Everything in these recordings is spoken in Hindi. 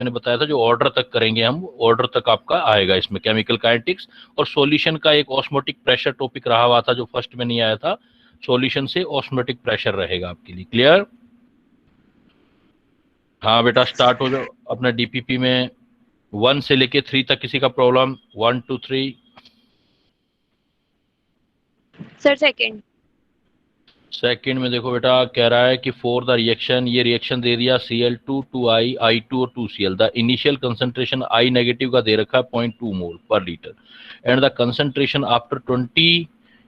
मैंने बताया था जो ऑर्डर तक करेंगे हम, ऑर्डर तक आपका आएगा इसमें केमिकल काइनेटिक्स। और सॉल्यूशन का एक ऑस्मोटिक प्रेशर टॉपिक रहा हुआ था जो फर्स्ट में नहीं आया था, सॉल्यूशन से ऑस्मोटिक प्रेशर रहेगा आपके लिए। क्लियर? हाँ बेटा स्टार्ट हो जाओ अपना डीपीपी में। 1 से लेके 3 तक किसी का प्रॉब्लम? 1 2 3। Sir second. सेकंड में देखो बेटा कह रहा है कि फॉर द रिएक्शन, ये रिएक्शन दे दिया Cl2 2I I2 और 2Cl, the initial concentration I negative का दे रखा है 0.2 mole per litre and the concentration after 20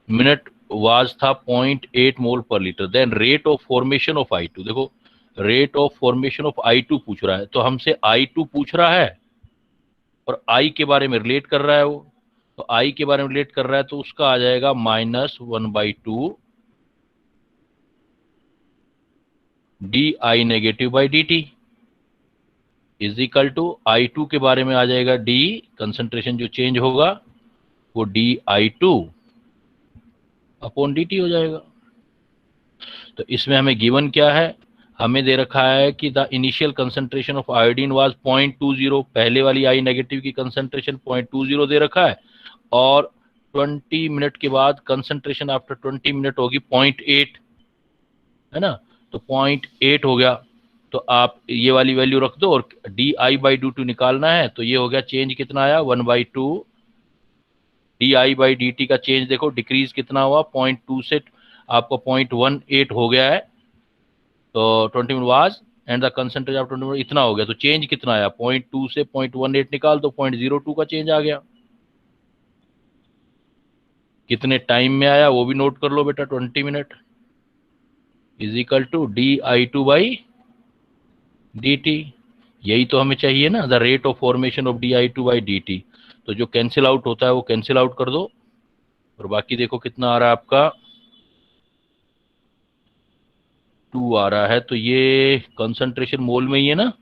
minute was था 0.8 mole per litre. Then rate of formation of I2, देखो rate of formation of I2 पूछ रहा है, तो हमसे I2 पूछ रहा है और I के बारे में रिलेट कर रहा है वो, तो I के बारे में रिलेट कर रहा है तो उसका आ जाएगा -1/2 d negative by D t is equal to I2 के बारे में आ जाएगा डी, कंसंट्रेशन जो चेंज होगा वो DI2 अपॉन डी टी हो जाएगा। तो इसमें हमें गिवन क्या है, हमें दे रखा है कि the initial concentration of iodine was 0.20, पहले वाली I नेगेटिव की कंसंट्रेशन 0.20 दे रखा है, और 20 मिनट के बाद कंसंट्रेशन आफ्टर 20 मिनट होगी 0.8, है ना, तो 0.8 हो गया। तो आप ये वाली वैल्यू रख दो और DI/2 निकालना है, तो ये हो गया चेंज कितना आया 1/2 DI/dt का चेंज देखो डिक्रीज कितना हुआ 0.2 से आपको 0.18 हो गया है, तो 20 minute was and the concentration of 20 minute इतना हो गया, तो चेंज कितना आया 0.2 से 0.18 निकाल दो 0.02 का चेंज आ गया। कितने टाइम में आया वो भी नोट कर लो बेटा, 20 minute is equal to DI2/dt। यही तो हमें चाहिए ना, the rate of formation of DI2/dt। तो जो कैंसिल आउट होता है वो कैंसिल आउट कर दो, और बाकी देखो कितना आ रहा है आपका 2 आ रहा है, तो ये कंसंट्रेशन मोल में ही है ना,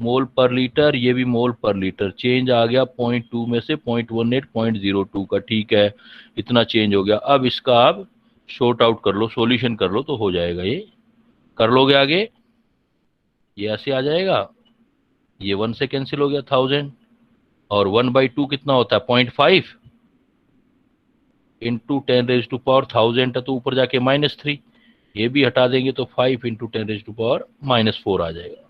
मोल पर लीटर, ये भी मोल पर लीटर, चेंज आ गया 0.2 में से 0.18 0.02 का, ठीक है इतना चेंज हो गया। अब इसका आप शॉर्ट आउट कर लो, सॉल्यूशन कर लो तो हो जाएगा, ये कर लोगे आगे, ये ऐसे आ जाएगा, ये 1 से कैंसिल हो गया 1000, और 1/2 कितना होता है 0.5 इंटू 10⁻1000 है, तो ऊपर जाके -3, ये भी हटा देंगे तो 5 इंटू 10⁻⁻4 आ जाएगा,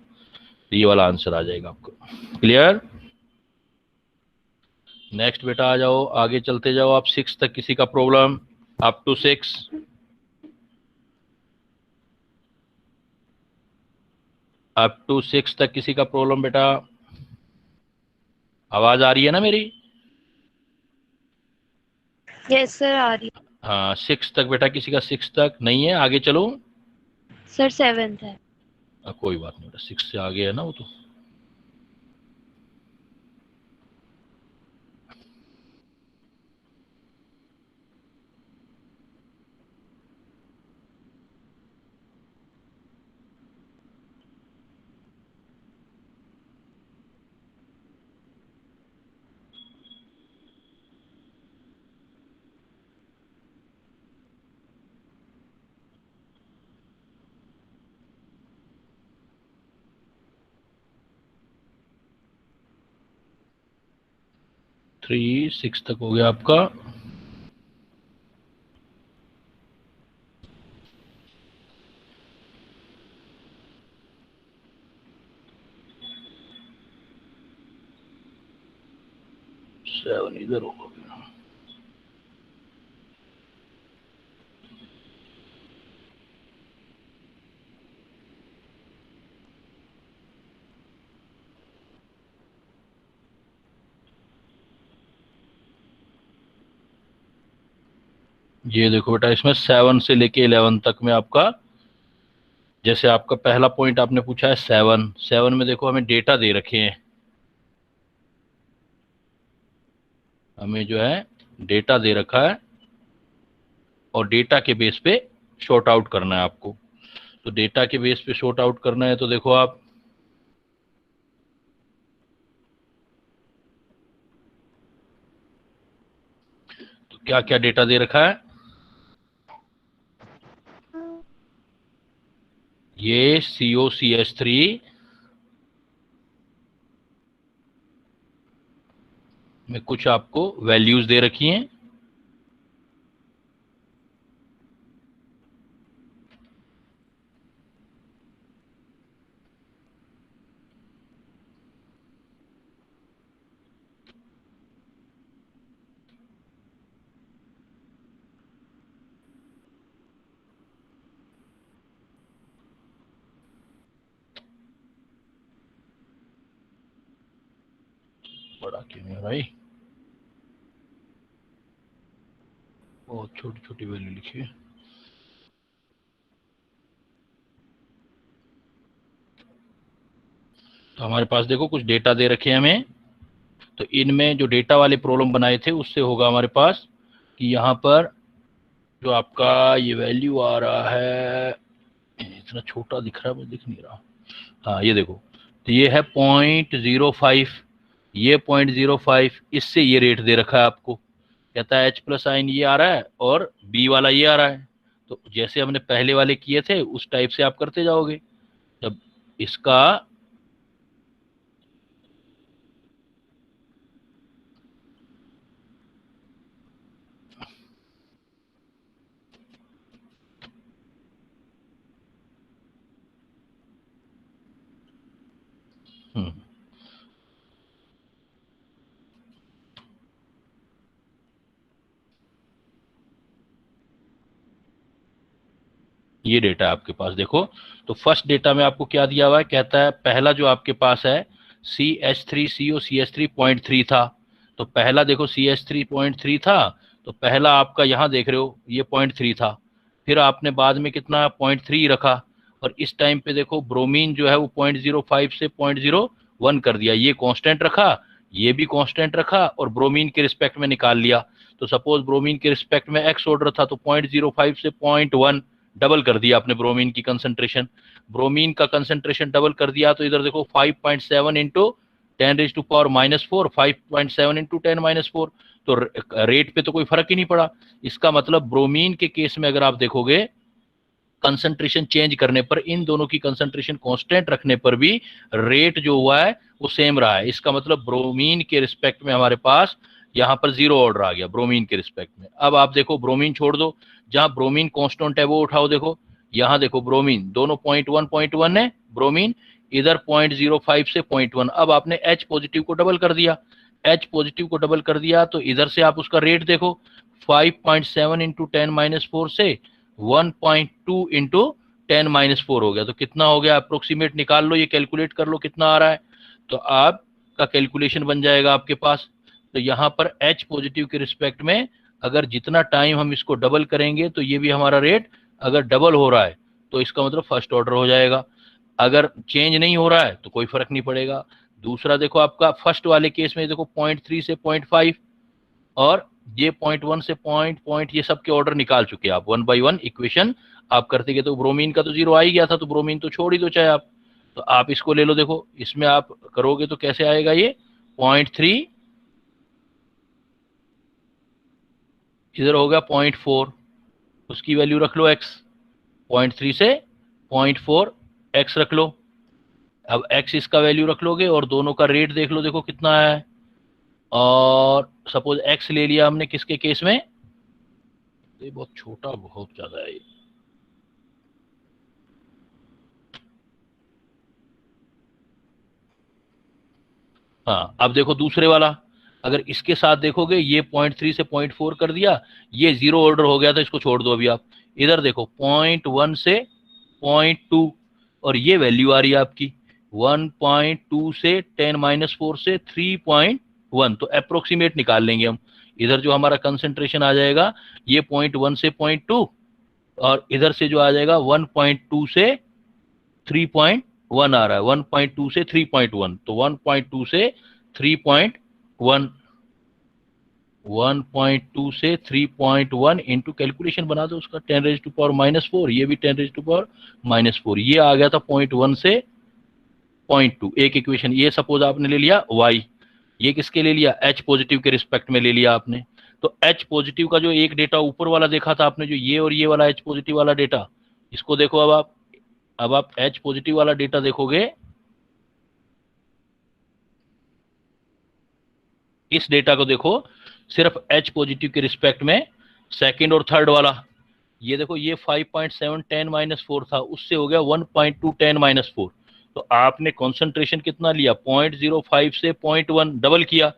तो ये वाला आंसर आ जाएगा आपको। क्लियर? नेक्स्ट बेटा आ जाओ, आगे चलते जाओ आप 6 तक किसी का problem? Up to 6, up to 6 तक किसी का प्रॉब्लम बेटा? आवाज आ रही है ना मेरी? यस सर आ रही। हाँ 6 तक बेटा, किसी का 6 तक नहीं है? आगे चलो। सर सेवेंथ है। कोई बात नहीं बेटा, 6 से आगे है ना वो तो। थ्री 6 तक हो गया आपका। सेवन इधर होगा। ये देखो बेटा, इसमें 7 से लेके 11 तक में आपका, जैसे आपका पहला पॉइंट आपने पूछा है 7, 7 में देखो हमें डेटा दे रखे हैं, हमें जो है डेटा दे रखा है, और डेटा के बेस पे शॉर्ट आउट करना है आपको। तो डेटा के बेस पे शॉर्ट आउट करना है, तो देखो आप तो क्या क्या डेटा दे रखा है, ये COCH3 में कुछ आपको वैल्यूज दे रखी हैं। बड़ा क्यों नहीं है भाई, बहुत छोटी छोटी वैल्यू लिखी है। तो हमारे पास देखो कुछ डेटा दे रखे हैं हमें, तो इनमें जो डेटा वाले प्रॉब्लम बनाए थे उससे होगा हमारे पास कि यहाँ पर जो आपका ये वैल्यू आ रहा है, इतना छोटा दिख रहा है, मुझे दिख नहीं रहा। हाँ ये देखो, तो ये है 0.05, ये 0.05, इससे ये रेट दे रखा है आपको। कहता है H प्लस आइन ये आ रहा है और B वाला ये आ रहा है। तो जैसे हमने पहले वाले किए थे उस टाइप से आप करते जाओगे। जब इसका हम्म, ये डेटा आपके पास देखो। तो फर्स्ट डेटा में आपको क्या दिया हुआ है, कहता है पहला जो आपके पास है CH3CO CH3.3 था। तो पहला देखो CH3.3 था, तो पहला आपका यहाँ देख रहे हो ये 0.3 था। फिर आपने बाद में कितना 0.3 रखा, और इस टाइम पे देखो ब्रोमीन जो है वो 0.05 से 0.01 कर दिया, ये कांस्टेंट रखा, ये भी कांस्टेंट रखा, और ब्रोमीन के रिस्पेक्ट में निकाल लिया। तो सपोज ब्रोमीन के रिस्पेक्ट में एक्स ऑर्डर था, तो 0.05 से 0.1 डबल कर दिया आपने ब्रोमीन की कंसंट्रेशन। ब्रोमीन का कंसंट्रेशन डबल कर दिया, तो इधर देखो 5.7 इंटू 10⁻⁻⁴, 5.7 इंटू 10⁻⁴। तो रेट पे तो कोई फर्क ही नहीं पड़ा। इसका मतलब ब्रोमीन के केस में अगर आप देखोगे कंसंट्रेशन चेंज करने पर, इन दोनों की कंसंट्रेशन कांस्टेंट रखने पर भी रेट जो हुआ है वो सेम रहा है। इसका मतलब ब्रोमीन के रिस्पेक्ट में हमारे पास यहाँ पर जीरो ऑर्डर आ गया ब्रोमीन के रिस्पेक्ट में। अब आप देखो ब्रोमीन छोड़ दो, जहां ब्रोमीन कांस्टेंट है वो उठाओ, देखो यहाँ देखो ब्रोमीन दोनों 0.1 है ब्रोमीन, इधर 0.05 से 0.1। अब आपने H पॉजिटिव को डबल कर दिया, H पॉजिटिव को डबल कर दिया, तो इधर से आप उसका रेट देखो 5.7 इंटू 10⁻⁴ से 1.2 इंटू 10⁻⁴ हो गया। तो कितना हो गया, अप्रोक्सीमेट निकाल लो, ये कैलकुलेट कर लो कितना आ रहा है। तो आपका कैलकुलेशन बन जाएगा आपके पास। तो यहाँ पर H पॉजिटिव के रिस्पेक्ट में अगर जितना टाइम हम इसको डबल करेंगे, तो ये भी हमारा रेट अगर डबल हो रहा है तो इसका मतलब फर्स्ट ऑर्डर हो जाएगा। अगर चेंज नहीं हो रहा है तो कोई फर्क नहीं पड़ेगा। दूसरा देखो आपका फर्स्ट वाले केस में देखो 0.3 से 0.5, और ये 0.1 से पॉइंट ये सब के ऑर्डर निकाल चुके हैं आप, 1 बाई 1 इक्वेशन आप करते गए। तो ब्रोमीन का तो जीरो आ ही गया था, तो ब्रोमीन तो छोड़ ही दो चाहे आप। तो आप इसको ले लो, देखो इसमें आप करोगे तो कैसे आएगा, ये 0.3 इधर हो गया 0.4, उसकी वैल्यू रख लो x, 0.3 से 0.4 x रख लो। अब x इसका वैल्यू रख लोगे और दोनों का रेट देख लो, देखो कितना है। और सपोज x ले लिया हमने किसके केस में, ये बहुत छोटा बहुत ज्यादा है। हाँ अब देखो दूसरे वाला, अगर इसके साथ देखोगे ये 0.3 से 0.4 कर दिया, ये जीरो ऑर्डर हो गया था, इसको छोड़ दो अभी आप। इधर देखो 0.1 से 0.2, और ये वैल्यू आ रही है आपकी 1.2 से 10⁻⁴ से 3.1। तो अप्रोक्सीमेट निकाल लेंगे हम। इधर जो हमारा कंसेंट्रेशन आ जाएगा ये 0.1 से 0.2, और इधर से जो आ जाएगा 1.2 से 3.1 आ रहा है, 1.2 से 3.1। तो 1.2 से 3.1, 1.2 से 3.1 इंटू कैलकुलेशन बना दो उसका 10⁻⁻⁴, ये भी 10⁻⁻⁴, ये आ गया था 0.1 से 0.2। एक इक्वेशन ये सपोज आपने ले लिया y, ये किसके ले लिया, H पॉजिटिव के रिस्पेक्ट में ले लिया आपने। तो H पॉजिटिव का जो एक डेटा ऊपर वाला देखा था आपने, जो ये और ये वाला H पॉजिटिव वाला डेटा, इसको देखो अब आप H पॉजिटिव वाला डेटा देखोगे, इस डेटा को देखो, सिर्फ H पॉजिटिव के रिस्पेक्ट में सेकंड और थर्ड वाला, ये देखो ये 5.7 10-4 था, उससे हो गया 1.2 10-4। तो आपने कंसंट्रेशन कितना लिया, 0.05 से 0.1 डबल किया,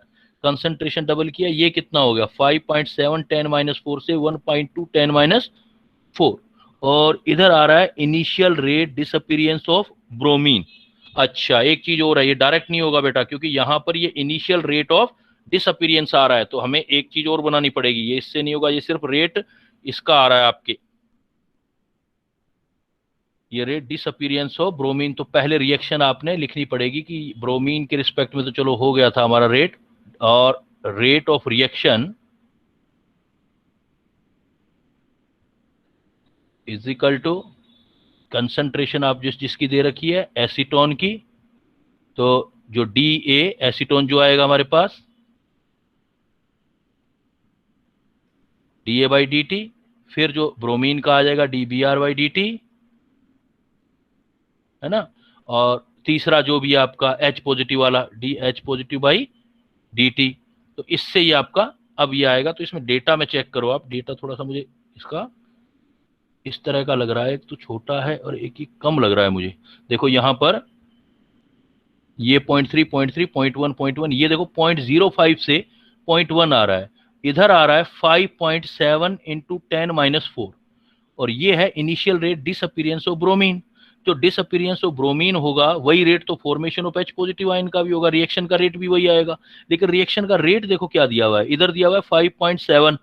कंसंट्रेशन डबल किया, ये कितना हो गया 5.7 10-4 से 1.2 10-4। और इधर आ रहा है initial rate disappearance of bromine. अच्छा, एक चीज और है, ये डायरेक्ट नहीं होगा बेटा, क्योंकि यहां पर ये इनिशियल रेट ऑफ डिसअपीयरेंस आ रहा है, तो हमें एक चीज और बनानी पड़ेगी, ये इससे नहीं होगा, ये सिर्फ रेट इसका आ रहा है आपके, ये रेट डिसअपीयरेंस ऑफ ब्रोमीन। तो पहले रिएक्शन आपने लिखनी पड़ेगी कि ब्रोमीन के रिस्पेक्ट में तो चलो हो गया था हमारा रेट, और rate of reaction is equal to concentration आप जिसकी दे रखी है एसीटोन की, तो जो डी ए एसीटोन जो आएगा हमारे पास D A by D T, फिर जो ब्रोमीन का आ जाएगा D B R by D T, है ना, और तीसरा जो भी आपका H पॉजिटिव वाला D H positive by D T. तो इससे ये आपका अब ये आएगा। तो इसमें डेटा में चेक करो आप, डेटा थोड़ा सा मुझे इसका इस तरह का लग रहा है, एक तो छोटा है और एक ही कम लग रहा है मुझे। देखो यहाँ पर ये 0.3 0.3 0.1 0.1, ये देखो 0.05 से 0.1 आ रहा है, इधर आ रहा है 5.7 इंटू 10-4, और ये है initial rate disappearance of bromine. जो डिसअपीयरेंस ऑफ ब्रोमीन होगा वही रेट तो formation of H positive ion का भी होगा, रिएक्शन का रेट भी वही आएगा। लेकिन रिएक्शन का रेट देखो क्या दिया हुआ है, इधर दिया हुआ है 5.7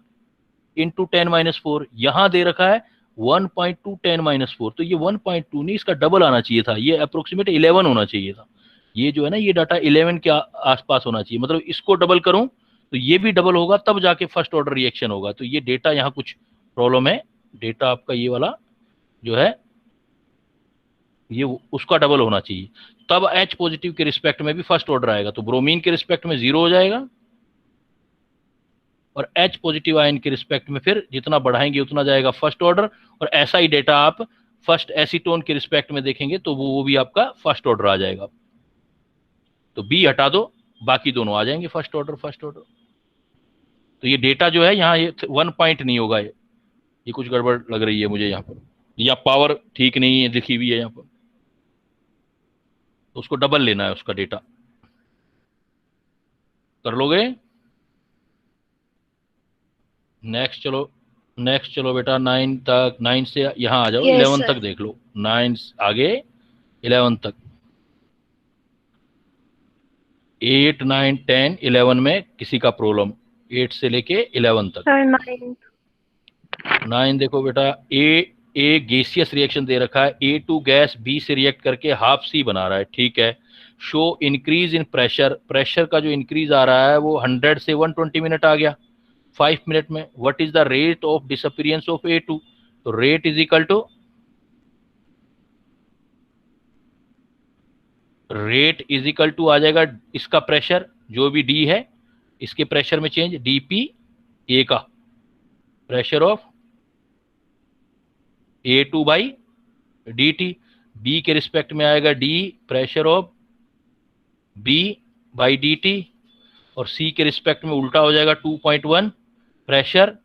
इंटू 10-4, यहां दे रखा है 1.2 10-4। तो ये 1.2 नहीं, इसका डबल आना चाहिए था, ये अप्रोक्सीमेट 11 होना चाहिए था। ये जो है ना, ये डाटा 11 के आसपास होना चाहिए, मतलब इसको डबल करूं तो ये भी डबल होगा, तब जाके फर्स्ट ऑर्डर रिएक्शन होगा। तो ये डेटा यहाँ कुछ प्रॉब्लम है, डेटा आपका ये वाला जो है ये उसका डबल होना चाहिए, तब H पॉजिटिव के रिस्पेक्ट में भी फर्स्ट ऑर्डर आएगा। तो ब्रोमीन के रिस्पेक्ट में 0 हो जाएगा, और H पॉजिटिव आयन के रिस्पेक्ट में फिर जितना बढ़ाएंगे उतना जाएगा फर्स्ट ऑर्डर। और ऐसा ही डेटा आप फर्स्ट एसीटोन के रिस्पेक्ट में देखेंगे तो वो भी आपका फर्स्ट ऑर्डर आ जाएगा। तो बी हटा दो, बाकी दोनों आ जाएंगे फर्स्ट ऑर्डर फर्स्ट ऑर्डर। तो ये डेटा जो है यहाँ ये 1 पॉइंट नहीं होगा, ये कुछ गड़बड़ लग रही है मुझे यहाँ पर, या पावर ठीक नहीं है लिखी हुई है यहाँ पर, तो उसको डबल लेना है उसका डेटा। कर लोगे? नेक्स्ट चलो बेटा 9 तक, 9 से यहाँ आ जाओ, Yes, 11 sir. तक देख लो, 9 आगे 11 तक। 8 9 10 11 में किसी का प्रॉब्लम, 8 से लेके 11 तक। Sir, 9. 9 देखो बेटा, ए गैसियस रिएक्शन दे रखा है, A2 गैस B से रिएक्ट करके हाफ C बना रहा है, ठीक है। Show increase in pressure, pressure का जो इंक्रीज आ रहा है वो 100 से 120 मिनट आ गया 5 मिनट में। What is the rate of disappearance of A2? तो rate is equal to, rate is equal to आ जाएगा इसका प्रेशर जो भी D है, इसके प्रेशर में चेंज dP, A का pressure of A2 by dt, B के रिस्पेक्ट में आएगा D pressure of B by dt, और C के रिस्पेक्ट में उल्टा हो जाएगा 2.1 प्रेशर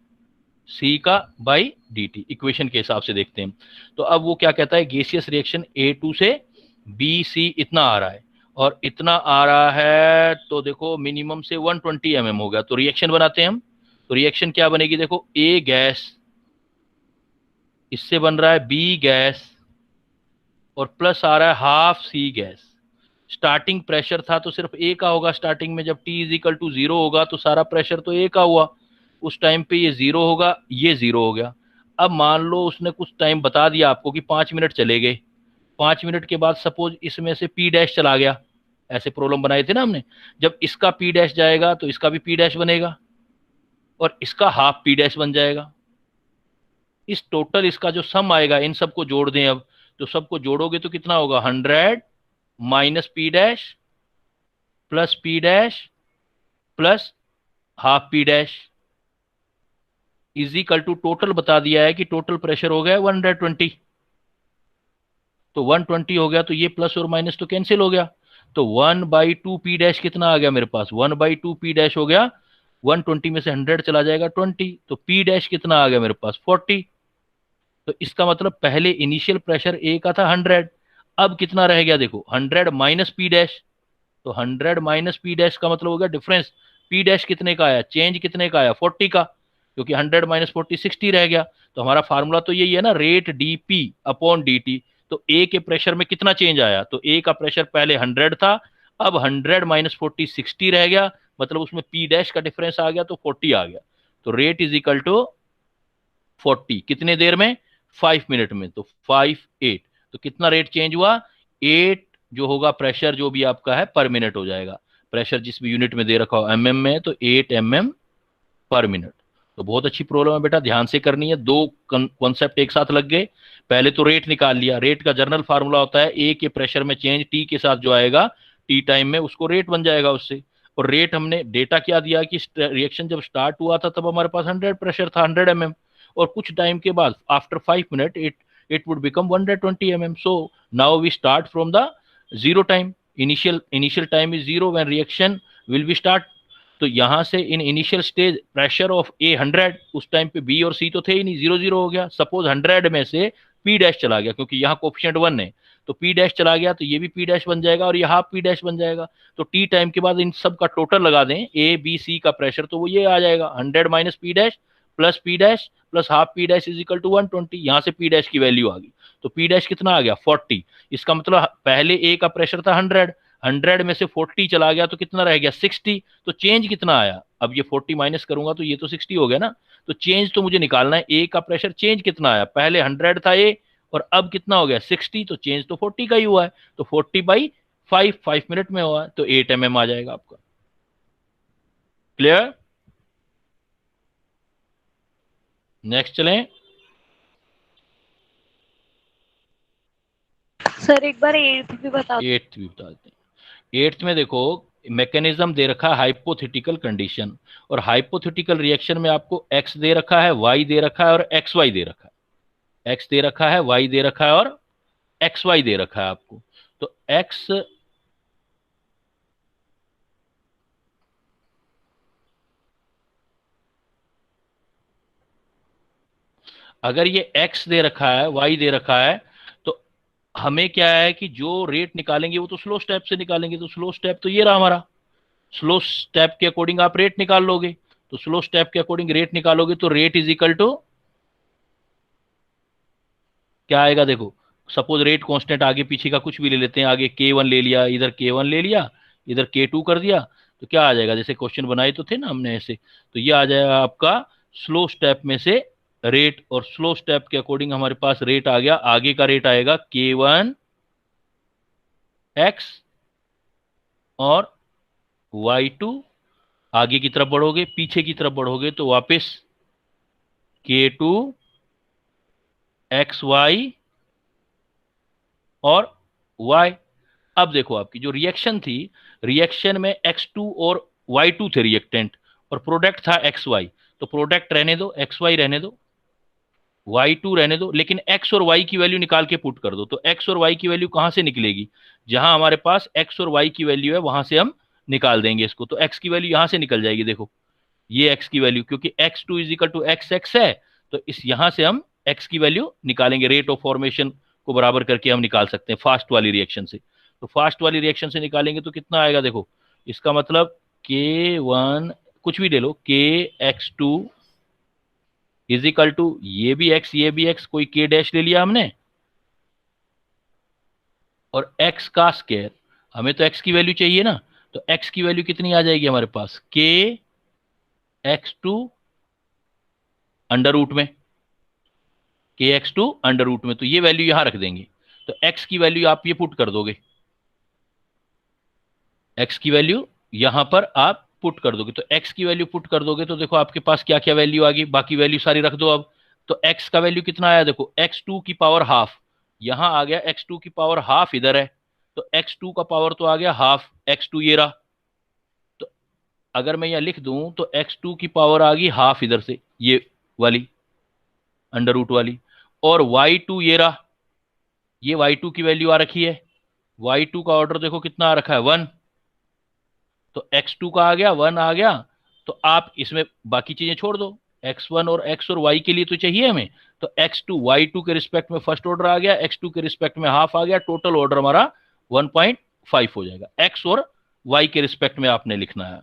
C का बाई dt। इक्वेशन के हिसाब से देखते हैं। तो अब वो क्या कहता है, गैसियस रिएक्शन A2 से BC इतना आ रहा है और इतना आ रहा है, तो देखो मिनिमम से 120 mm हो गया। तो रिएक्शन बनाते हैं हम, तो रिएक्शन क्या बनेगी, देखो A गैस, इससे बन रहा है B गैस, और प्लस आ रहा है half C gas. Starting pressure था तो सिर्फ A का होगा स्टार्टिंग में, जब T इज इक्वल टू 0 होगा तो सारा प्रेशर तो A का हुआ, उस टाइम पे ये 0 होगा, ये 0 हो गया। अब मान लो उसने कुछ टाइम बता दिया आपको कि 5 मिनट चले गए, 5 मिनट के बाद सपोज इसमें से P डैश चला गया, ऐसे प्रॉब्लम बनाए थे ना हमने, जब इसका P डैश जाएगा तो इसका भी P डैश बनेगा और इसका हाफ P डैश बन जाएगा। इस टोटल इसका जो सम आएगा, इन सबको जोड़ दें अब, तो सबको जोड़ोगे तो कितना होगा, 100 minus P dash plus P dash plus half P dash is equal to, total बता दिया है कि टोटल प्रेशर हो गया 120। तो 120 हो गया तो ये प्लस और माइनस तो कैंसिल हो गया, तो 1/2 पी डैश कितना आ गया मेरे पास, 1/2 पी डैश हो गया 120 में से 100 चला जाएगा 20, तो पी डैश कितना आ गया मेरे पास 40। तो इसका मतलब पहले इनिशियल प्रेशर ए का था 100, अब कितना रह गया देखो 100 माइनस पी डैश, तो 100 माइनस पी डैश का मतलब हो गया डिफरेंस, पी डैश कितने का आया, चेंज कितने का आया 40 का, क्योंकि 100 माइनस 40 60 रह गया। तो हमारा फार्मूला तो यही है ना, rate D P upon D T. तो ए के प्रेशर में कितना चेंज आया, तो ए का प्रेशर पहले 100 था, अब 100 माइनस 40 60 रह गया, मतलब उसमें पी डैश का डिफरेंस आ गया तो 40 आ गया। तो रेट इज इक्वल टू 40 कितने देर में, 5 मिनट में, तो 5/8। तो कितना रेट चेंज हुआ, 8 जो होगा प्रेशर जो भी आपका है पर मिनट हो जाएगा, प्रेशर जिस भी यूनिट में दे रखा हो एमएम में, तो 8 mm पर मिनट। तो बहुत अच्छी प्रॉब्लम है बेटा, ध्यान से करनी है, दो कॉन्सेप्ट एक साथ लग गए। पहले तो रेट निकाल लिया, रेट का जनरल फार्मूला होता है ए के प्रेशर में चेंज टी के साथ जो आएगा टी टाइम में, उसको रेट बन जाएगा उससे। और रेट हमने डेटा क्या दिया कि रिएक्शन जब स्टार्ट हुआ था तब हमारे पास 100 प्रेशर था 100 mm, और कुछ टाइम के बाद after 5 minute it would become 120 mm। So now we start from the zero time, initial time is zero when reaction will be start. तो यहां से in initial stage pressure of a 100, उस टाइम पे बी और सी तो थे ही नहीं, 0 0 हो गया। सपोज 100 में से पी डैश चला गया, क्योंकि यहाँ कोफिशिएंट 1 है, तो पी डैश चला गया तो ये भी पी डैश बन जाएगा और ये हाफ पी डैश बन जाएगा। तो टी टाइम के बाद इन सब का टोटल लगा दें ए बी सी का प्रेशर, तो वो ये आ जाएगा 100 minus P dash plus P dash plus half P dash is equal to 120। यहाँ से पी डैश की वैल्यू आ गई, तो पी डैश कितना आ गया 40। इसका मतलब पहले ए का प्रेशर था 100, 100 में से 40 चला गया तो कितना रह गया 60। तो चेंज कितना आया, अब ये 40 माइनस करूंगा तो ये तो 60 हो गया ना। तो चेंज तो मुझे निकालना है, ए का प्रेशर चेंज कितना आया, पहले 100 था ए और अब कितना हो गया 60, तो चेंज तो 40 का ही हुआ है। तो 40/5 5 मिनट में हुआ है, तो 8 mm आ जाएगा आपका। क्लियर, नेक्स्ट चलें। सर एक बार एट भी बता दो। एट्थ भी बता देते हैं। एट्थ में देखो मैकेनिज्म दे रखा है हाइपोथेटिकल कंडीशन, और हाइपोथेटिकल रिएक्शन में आपको एक्स दे रखा है, वाई दे रखा है और एक्स वाई दे रखा है। एक्स दे रखा है, वाई दे रखा है और एक्स वाई दे रखा है आपको। तो एक्स अगर ये एक्स दे रखा है, वाई दे रखा है, तो हमें क्या है कि जो रेट निकालेंगे वो तो स्लो स्टेप से निकालेंगे। तो स्लो स्टेप तो ये रहा हमारा, स्लो स्टेप के अकॉर्डिंग आप रेट निकाल लोगे। तो स्लो स्टेप के अकॉर्डिंग रेट निकालोगे तो रेट इज इक्वल टू क्या आएगा देखो, सपोज रेट कांस्टेंट आगे पीछे का कुछ भी ले लेते हैं, आगे K1 ले लिया, इधर K1 ले लिया, इधर K2 कर दिया, तो क्या आ जाएगा, जैसे क्वेश्चन बनाए तो थे ना हमने ऐसे, तो ये आ जाएगा आपका स्लो स्टेप में से रेट। और स्लो स्टेप के अकॉर्डिंग हमारे पास रेट आ गया, आगे का रेट आएगा K1 x और y2। आगे की तरफ बढ़ोगे, पीछे की तरफ बढ़ोगे तो वापस K2 xy और y। अब देखो आपकी जो रिएक्शन थी, रिएक्शन में x2 और y2 थे रिएक्टेंट, और प्रोडक्ट था xy। तो प्रोडक्ट रहने दो, xy रहने दो, y2 रहने दो, लेकिन x और y की वैल्यू निकाल के पुट कर दो। तो x और y की वैल्यू कहां से निकलेगी, जहां हमारे पास x और y की वैल्यू है वहां से हम निकाल देंगे इसको। तो x की वैल्यू यहां से निकल जाएगी, देखो ये x की वैल्यू, क्योंकि x2 is equal to x है, तो इस यहां से हम x की वैल्यू निकालेंगे, रेट ऑफ फॉर्मेशन को बराबर करके हम निकाल सकते हैं फास्ट वाली रिएक्शन से। तो फास्ट वाली रिएक्शन से निकालेंगे तो कितना आएगा देखो, इसका मतलब K1 कुछ भी ले लो, KX2 इज इक्वल टू ये भी x ये भी x, कोई K डैश ले लिया हमने, और x का स्क्वायर, हमें तो x की वैल्यू चाहिए ना, तो x की वैल्यू कितनी आ जाएगी हमारे पास, KX2 अंडर रूट में, KX2 अंडर रूट में, तो ये वैल्यू यहां रख देंगे। तो x की वैल्यू आप ये पुट कर दोगे, x की वैल्यू यहां पर आप पुट कर दोगे, तो x की वैल्यू पुट कर दोगे तो देखो आपके पास क्या क्या वैल्यू आ गई, बाकी वैल्यू सारी रख दो अब। तो x का वैल्यू कितना आया देखो, x2 की पावर हाफ, यहां आ गया x2 की पावर हाफ इधर है, तो x2 का पावर तो आ गया हाफ, x2 ये रहा। तो अगर मैं यहां लिख दूं तो x2 की पावर आ गई हाफ इधर से, ये वाली अंडर रूट वाली, और y2 ये रहा, ये y2 की वैल्यू आ रखी है, y2 का ऑर्डर देखो कितना आ रखा है 1, तो x2 का आ गया 1 आ गया। तो आप इसमें बाकी चीजें छोड़ दो, x1 और x और y के लिए तो चाहिए हमें। तो x2 y2 के रिस्पेक्ट में फर्स्ट ऑर्डर आ गया, x2 के रिस्पेक्ट में हाफ आ गया, टोटल ऑर्डर हमारा 1.5 हो जाएगा। x और y के रिस्पेक्ट में आपने लिखना है।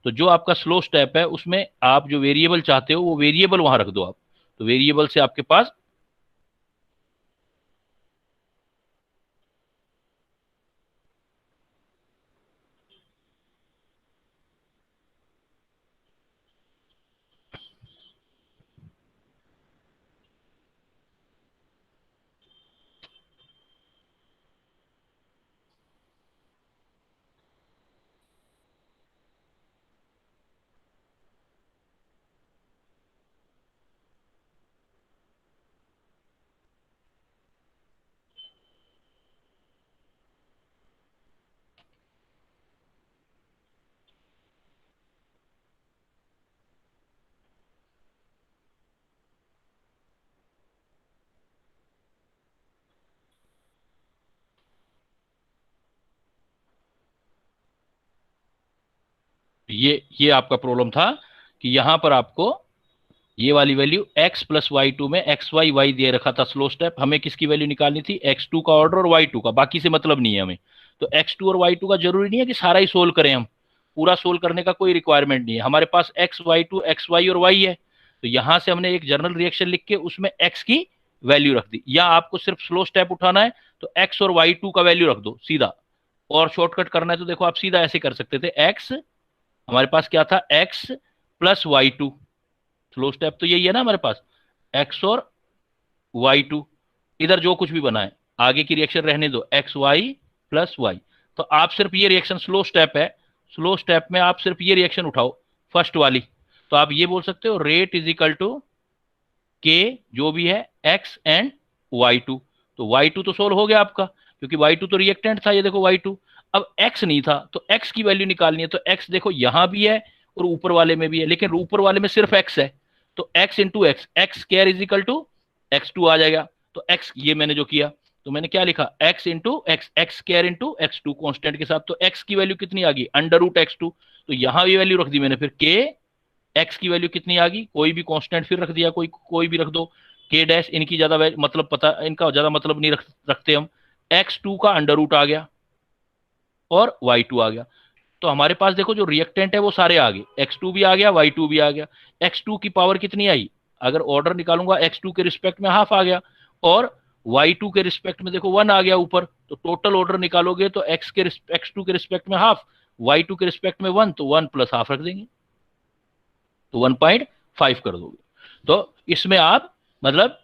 तो जो आपका स्लो स्टेप है उसमें आप जो वेरिएबल चाहते हो वो वेरिएबल वहां रख दो आप। तो वेरिएबल से आपके पास ये आपका प्रॉब्लम था कि यहां पर आपको ये वाली वैल्यू x प्लस y2 में x y y दे रखा था स्लो स्टेप, हमें किसकी वैल्यू निकालनी थी x2 का ऑर्डर और y2 का, बाकी से मतलब नहीं है हमें। तो x2 और y2 का जरूरी नहीं है कि सारा ही सोल्व करें हम, पूरा सोल्व करने का कोई रिक्वायरमेंट नहीं है, हमारे पास x y2 x y और y है। तो यहां से हमने एक जर्नल रिएक्शन लिख के उसमें x की वैल्यू रख दी, या आपको सिर्फ स्लो स्टेप उठाना है तो x और y2 का वैल्यू रख दो सीधा। और शॉर्टकट करना है तो देखो आप सीधा ऐसे कर सकते थे, x हमारे पास क्या था x plus y2, slow step तो यही है ना हमारे पास, x और y2, इधर जो कुछ भी बना है आगे की रिएक्शन रहने दो एक्स वाई प्लस वाई। तो आप सिर्फ ये रिएक्शन स्लो स्टेप है, स्लो स्टेप में आप सिर्फ ये रिएक्शन उठाओ फर्स्ट वाली। तो आप ये बोल सकते हो रेट इज इक्वल टू के जो भी है x एंड y2। तो y2 तो सोल्व हो गया आपका, क्योंकि y2 तो रिएक्टेंट था, ये देखो y2। अब x नहीं था तो x की वैल्यू निकालनी है, तो x देखो यहां भी है और ऊपर वाले में भी है, लेकिन ऊपर वाले में सिर्फ x है। तो x into x, x square is equal to x2 आ जाएगा। तो x ये मैंने जो किया, तो मैंने क्या लिखा x into x, x square into x2 constant के साथ। तो x की वैल्यू कितनी आ गई अंडर रूट x2, तो यहां ये वैल्यू रख दी मैंने। फिर k एक्स की वैल्यू कितनी आ गई, कोई भी कांस्टेंट फिर रख दिया, कोई कोई भी रख दो, के डैश, इनकी ज्यादा मतलब पता, इनका ज्यादा मतलब नहीं रखते हम। x2 का अंडर रूट आ गया और y2 आ गया। तो हमारे पास देखो जो रिएक्टेंट है वो सारे आ गए, x2 भी आ गया y2 भी आ गया। x2 की पावर कितनी आई, अगर ऑर्डर निकालूंगा x2 के रिस्पेक्ट में हाफ आ गया, और y2 के रिस्पेक्ट में देखो 1 आ गया ऊपर। तो टोटल ऑर्डर निकालोगे तो x2 के रिस्पेक्ट में हाफ, y2 के रिस्पेक्ट में 1, तो 1 प्लस हाफ रख देंगे, तो 1.5 कर दोगे। तो इसमें आप मतलब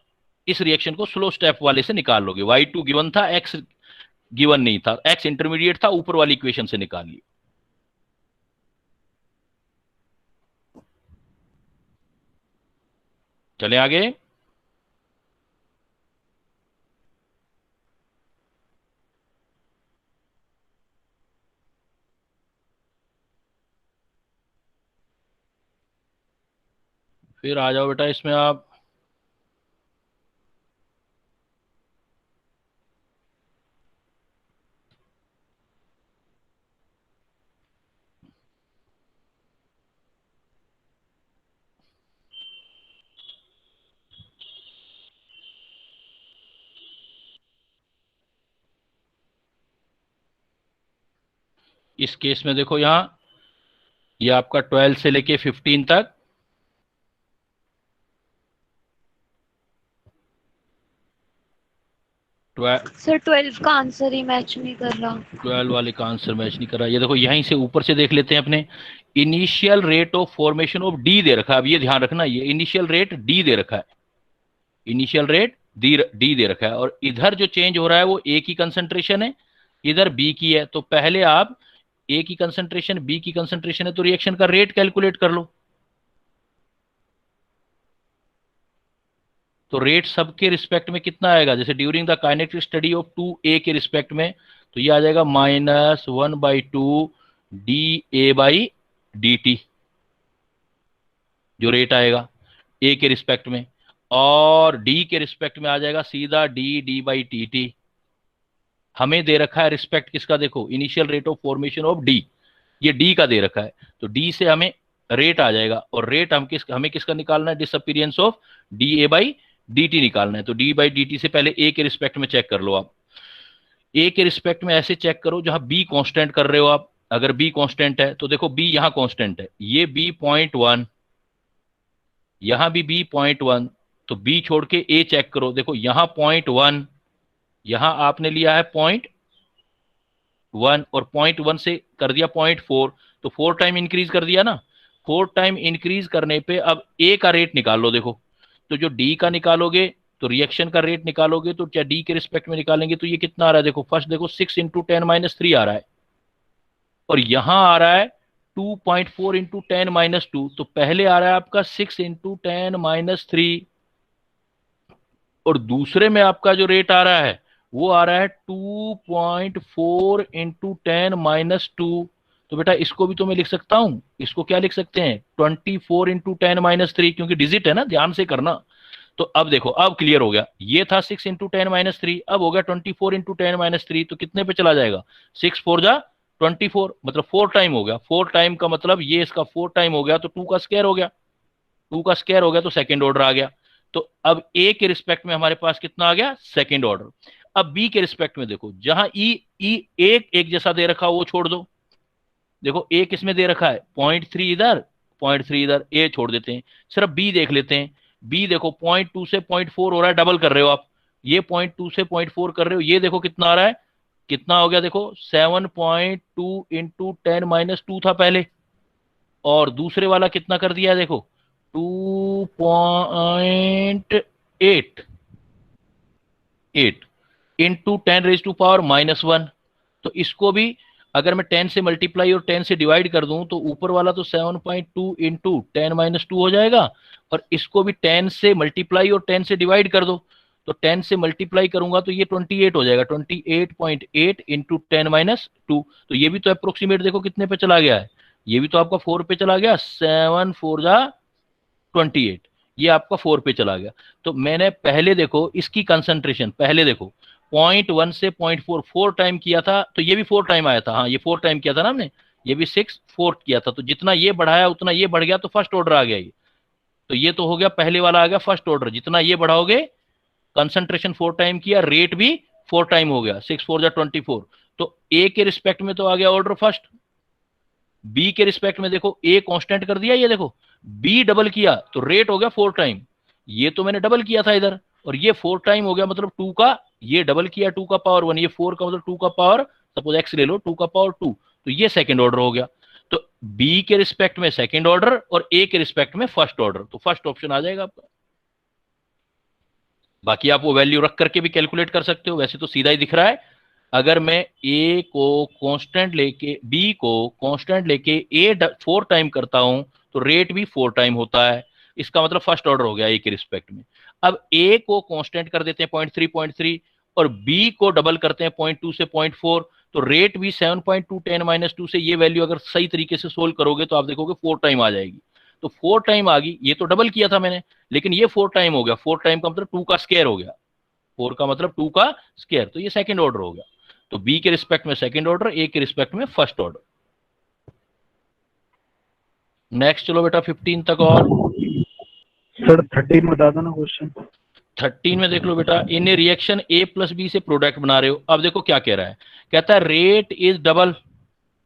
इस रिएक्शन को स्लो स्टेप वाले से निकाल लोगे। y2 गिवन था, x गिवन नहीं था, x इंटरमीडिएट था, ऊपर वाली इक्वेशन से निकाल लिए। चले आगे। फिर आ जाओ बेटा इसमें आप, इस केस में देखो यहाँ ये आपका 12 से लेके 15 तक, सर 12 का आंसर ही मैच नहीं कर रहा। 12 वाले का आंसर मैच नहीं कर रहा। ये देखो यहीं से ऊपर से देख लेते हैं अपने, initial rate of formation of D दे रखा है। अब ये ध्यान रखना, ये इनिशियल रेट डी दे रखा है, इनिशियल रेट डी दे रखा है, और इधर जो चेंज हो रहा है वो ए की कंसंट्रेशन है, इधर बी की है। तो पहले आप ए की कंसंट्रेशन बी की कंसंट्रेशन है तो रिएक्शन का रेट कैलकुलेट कर लो। तो रेट सबके रिस्पेक्ट में कितना आएगा, जैसे during the kinetic study of 2a के रिस्पेक्ट में, तो ये आ जाएगा -1/2 dA/dt, जो रेट आएगा ए के रिस्पेक्ट में। और डी के रिस्पेक्ट में आ जाएगा सीधा डी बाई टी टी। हमें दे रखा है रिस्पेक्ट किसका, देखो initial rate of formation of D, ये डी का दे रखा है, तो डी से हमें रेट आ जाएगा, और रेट हमें किसका निकालना है, disappearance of D A by D T निकालना है। तो डी बाई डी टी से पहले ए के रिस्पेक्ट में चेक कर लो आप, ए के रिस्पेक्ट में ऐसे चेक करो जहां बी कांस्टेंट कर रहे हो आप। अगर बी कांस्टेंट है तो देखो बी यहां कांस्टेंट है, ये बी 0.1, यहां भी बी 0.1, तो बी छोड़ के ए चेक करो, देखो यहां 0.1, यहां आपने लिया है 0.1 और 0.1 से कर दिया 0.4, तो 4 टाइम इंक्रीज कर दिया ना। 4 टाइम इंक्रीज करने पे अब ए का रेट निकाल लो, देखो तो जो डी का निकालोगे तो रिएक्शन का रेट निकालोगे तो क्या डी के रिस्पेक्ट में निकालेंगे तो ये कितना आ रहा है, देखो फर्स्ट देखो 6 इंटू 10-3 आ रहा है, और यहां आ रहा है 2.4 इंटू 10-2, तो पहले आ रहा है आपका 6 इंटू 10-3, और दूसरे में आपका जो रेट आ रहा है वो आ रहा है 2.4 इंटू 10-2। तो बेटा इसको भी तो मैं लिख सकता हूं, इसको क्या लिख सकते हैं 24 इंटू 10-3, क्योंकि डिजिट है ना, ध्यान से करना। तो अब देखो अब क्लियर हो गया, ये था 6 इंटू 10-3, अब हो गया 24 इंटू 10-3, तो कितने पे चला जाएगा, 6×4 = 24, मतलब 4 टाइम हो गया। 4 टाइम का मतलब ये इसका 4 टाइम हो गया, तो 2 का स्क्वायर हो गया, 2 का स्क्वायर हो गया तो सेकंड ऑर्डर आ गया। तो अब ए के रिस्पेक्ट में हमारे पास कितना आ गया, सेकंड ऑर्डर। अब बी के रिस्पेक्ट में देखो, जहां ई एक जैसा दे रखा वो छोड़ दो, देखो ए किसमें दे रखा है 0.3 इधर 0.3 इधर, ए छोड़ देते हैं, सिर्फ बी देख लेते हैं। बी देखो 0.2 से 0.4 हो रहा है, डबल कर रहे हो आप, ये 0.2 से 0.4 कर रहे हो, ये देखो कितना आ रहा है, कितना हो गया देखो 7.2 इंटू 10-2 था पहले, और दूसरे वाला कितना कर दिया है देखो 2.8 इंटू 10⁻⁻1। तो इसको भी अगर मैं 10 से मल्टीप्लाई और 10 से डिवाइड कर दूं तो ऊपर वाला तो 7.2 इंटू 10-2 हो जाएगा, और इसको भी 10 से मल्टीप्लाई और 10 से डिवाइड कर दो, तो 10 से मल्टीप्लाई करूंगा तो ये 28 हो जाएगा, 28.8 इंटू 10-2। तो ये भी तो अप्रोक्सीमेट देखो कितने पे चला गया है, ये भी तो आपका 4 पे चला गया, 7×4 = 28, ये आपका 4 पे चला गया। तो मैंने पहले देखो इसकी कंसंट्रेशन, पहले देखो 0.1 से 0.4 4 टाइम किया था, तो ये भी 4 टाइम आया था, हाँ ये 4 टाइम किया था ना हमने, ये भी 6/4 किया था, तो जितना ये बढ़ाया उतना ये बढ़ गया, तो फर्स्ट ऑर्डर आ गया ये। तो ये तो हो गया पहले वाला आ गया फर्स्ट ऑर्डर, जितना ये बढ़ाओगे, कंसंट्रेशन 4 टाइम किया, रेट भी 4 टाइम हो गया, 6×4 = 24। तो ए के रिस्पेक्ट में तो आ गया ऑर्डर फर्स्ट, बी के रिस्पेक्ट में देखो ए कांस्टेंट कर दिया, ये देखो बी डबल किया तो रेट हो गया 4 टाइम, ये तो मैंने डबल किया था इधर, और ये 4 टाइम हो गया, मतलब 2 का, ये डबल किया 2 का पावर 1, ये 4 का मतलब 2 का पावर, सपोज एक्स ले लो 2 का पावर 2, तो ये सेकंड ऑर्डर हो गया। तो बी के रिस्पेक्ट में सेकंड ऑर्डर और ए के रिस्पेक्ट में फर्स्ट ऑर्डर, तो फर्स्ट ऑप्शन आ जाएगा आपका। बाकी आप वो वैल्यू रख करके भी कैलकुलेट कर सकते हो, वैसे तो सीधा ही दिख रहा है। अगर मैं ए को कांस्टेंट लेके बी को कांस्टेंट लेके ए 4 टाइम करता हूं तो रेट भी 4 टाइम होता है, इसका मतलब फर्स्ट ऑर्डर हो गया ए के रिस्पेक्ट में। अब ए को कांस्टेंट कर देते हैं 0.3 और बी को डबल करते हैं 0.2 से 0.4, तो रेट भी 7.2 10-2 से, ये वैल्यू अगर सही तरीके से सोल्व करोगे तो आप देखोगे 4 टाइम आ जाएगी। तो 4 टाइम आ गई, ये तो डबल किया था मैंने, लेकिन ये 4 टाइम हो गया, 4 टाइम का मतलब 2 का स्क्वायर हो गया, 4 का मतलब 2 का स्क्वायर, तो ये सेकंड ऑर्डर हो गया। तो बी के रिस्पेक्ट में सेकंड ऑर्डर, ए के रिस्पेक्ट में फर्स्ट ऑर्डर। नेक्स्ट चलो बेटा 15 तक, और सर 13 बता दो ना क्वेश्चन। 13 में देख लो बेटा, इन रिएक्शन ए प्लस बी से प्रोडक्ट बना रहे हो। अब देखो क्या कह रहा है, कहता है rate is double